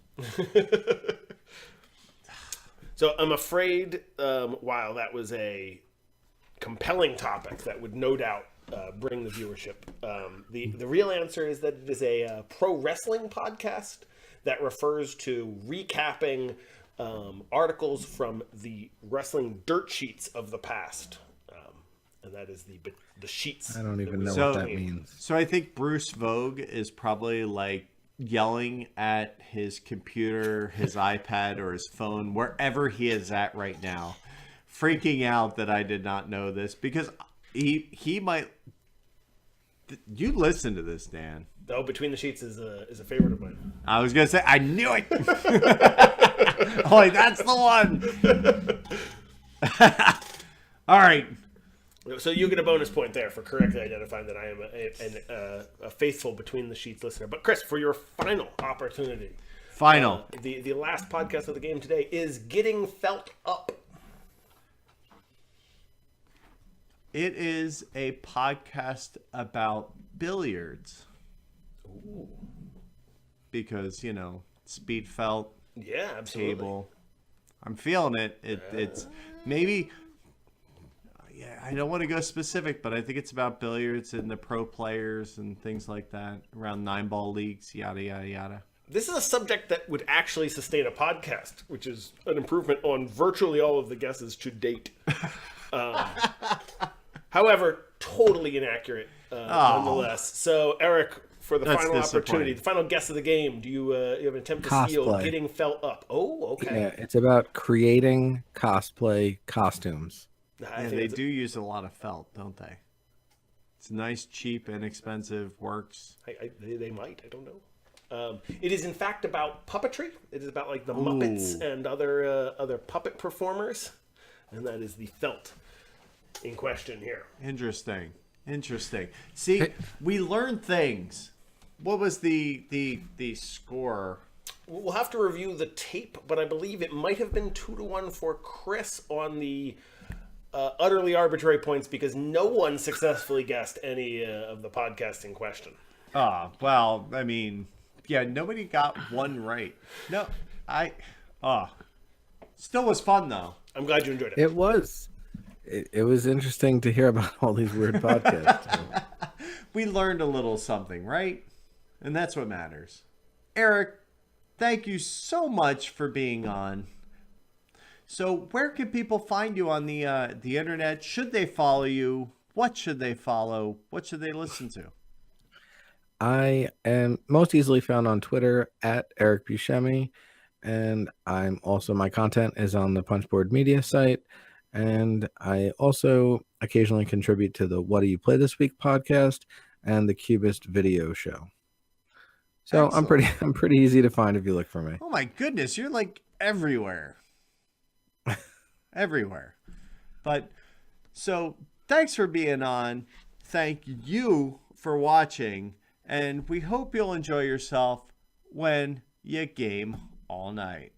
Speaker 3: So I'm afraid, while that was a compelling topic that would no doubt bring the viewership, the real answer is that it is a pro wrestling podcast that refers to recapping articles from the wrestling dirt sheets of the past, and that is the sheets.
Speaker 4: I don't even know
Speaker 1: So-
Speaker 4: what that means.
Speaker 1: So I think Bruce Vogue is probably like yelling at his computer, his iPad, or his phone, wherever he is at right now, freaking out that I did not know this, because he might. You listen to this, Dan.
Speaker 3: Oh, Between the Sheets is a favorite of mine.
Speaker 1: I was gonna say, I knew it. Oh, like, that's the one. All right.
Speaker 3: So you get a bonus point there for correctly identifying that I am a faithful Between the Sheets listener. But Chris, for your final opportunity,
Speaker 1: Final.
Speaker 3: the last podcast of the game today is Getting Felt Up.
Speaker 1: It is a podcast about billiards.
Speaker 3: Ooh.
Speaker 1: Because, speed felt,
Speaker 3: Yeah, absolutely.
Speaker 1: table. I'm feeling it. It's maybe, I don't want to go specific, but I think it's about billiards and the pro players and things like that, around 9-ball leagues, yada, yada, yada.
Speaker 3: This is a subject that would actually sustain a podcast, which is an improvement on virtually all of the guesses to date. However, totally inaccurate nonetheless. So, Eric, for the final opportunity, the final guess of the game, do you have an attempt to steal Getting Felt Up? Oh, okay.
Speaker 4: Yeah, it's about creating cosplay costumes.
Speaker 1: Yeah, they do use a lot of felt, don't they? It's nice, cheap, inexpensive, works.
Speaker 3: They might. I don't know. It is in fact about puppetry. It is about like the Muppets and other puppet performers, and that is the felt in question here.
Speaker 1: Interesting. See, we learned things. What was the score?
Speaker 3: We'll have to review the tape, but I believe it might have been 2-1 for Chris on the utterly arbitrary points because no one successfully guessed any of the podcast in question.
Speaker 1: Well, I mean, yeah, nobody got one right. No, still was fun though.
Speaker 3: I'm glad you enjoyed it.
Speaker 4: It was. It was interesting to hear about all these weird podcasts.
Speaker 1: We learned a little something, right? And that's what matters. Eric, thank you so much for being on. So where can people find you on the internet? Should they follow you? What should they follow? What should they listen to?
Speaker 4: I am most easily found on Twitter at Eric Buscemi, and my content is on the Punchboard media site, and I also occasionally contribute to the What Do You Play This Week podcast and the Cubist video show. So excellent. I'm pretty easy to find if you look for me.
Speaker 1: Oh my goodness, you're like everywhere. Everywhere. But so thanks for being on. Thank you for watching. And we hope you'll enjoy yourself when you game all night.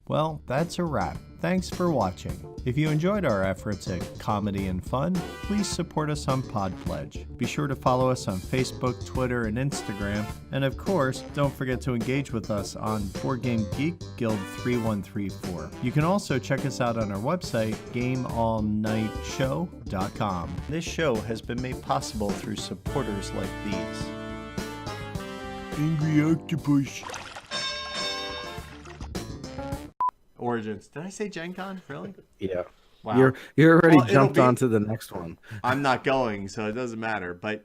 Speaker 7: Well, that's a wrap. Thanks for watching. If you enjoyed our efforts at comedy and fun, please support us on Podpledge. Be sure to follow us on Facebook, Twitter, and Instagram. And of course, don't forget to engage with us on Board Game Geek Guild 3134. You can also check us out on our website, gameallnightshow.com.
Speaker 9: This show has been made possible through supporters like these.
Speaker 7: Angry Octopus.
Speaker 1: Origins. Did I say Gen Con? Really?
Speaker 4: Yeah.
Speaker 1: Wow.
Speaker 4: You're already jumped onto the next one.
Speaker 1: I'm not going, so it doesn't matter. But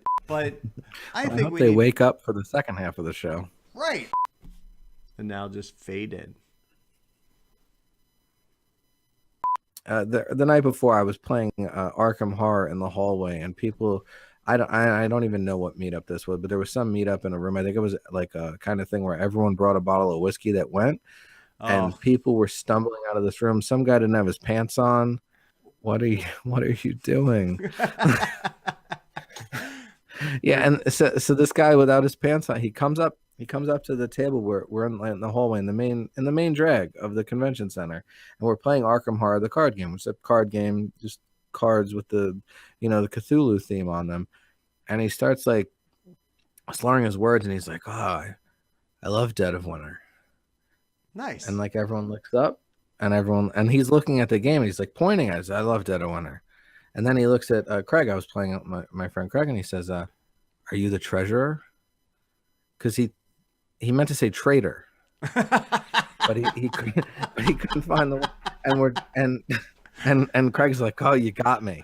Speaker 1: I think
Speaker 4: hope they wake up for the second half of the show.
Speaker 1: Right. And now just fade in.
Speaker 4: The night before, I was playing Arkham Horror in the hallway, and people, I don't even know what meetup this was, but there was some meetup in a room. I think it was like a kind of thing where everyone brought a bottle of whiskey that went. And people were stumbling out of this room. Some guy didn't have his pants on. What are you doing? Yeah, and so this guy without his pants on, he comes up to the table where we're in the hallway in the main drag of the convention center, and we're playing Arkham Horror, the card game. It's a card game, just cards with the the Cthulhu theme on them. And he starts like slurring his words, and he's like, I love Dead of Winter.
Speaker 1: Nice.
Speaker 4: And like everyone looks up, and he's looking at the game, and he's like pointing at us. I love Dead of Winter. And then he looks at Craig. I was playing with my friend Craig, and he says, "Are you the treasurer?" Because he meant to say traitor, but he couldn't find the. And Craig's like, "Oh, you got me."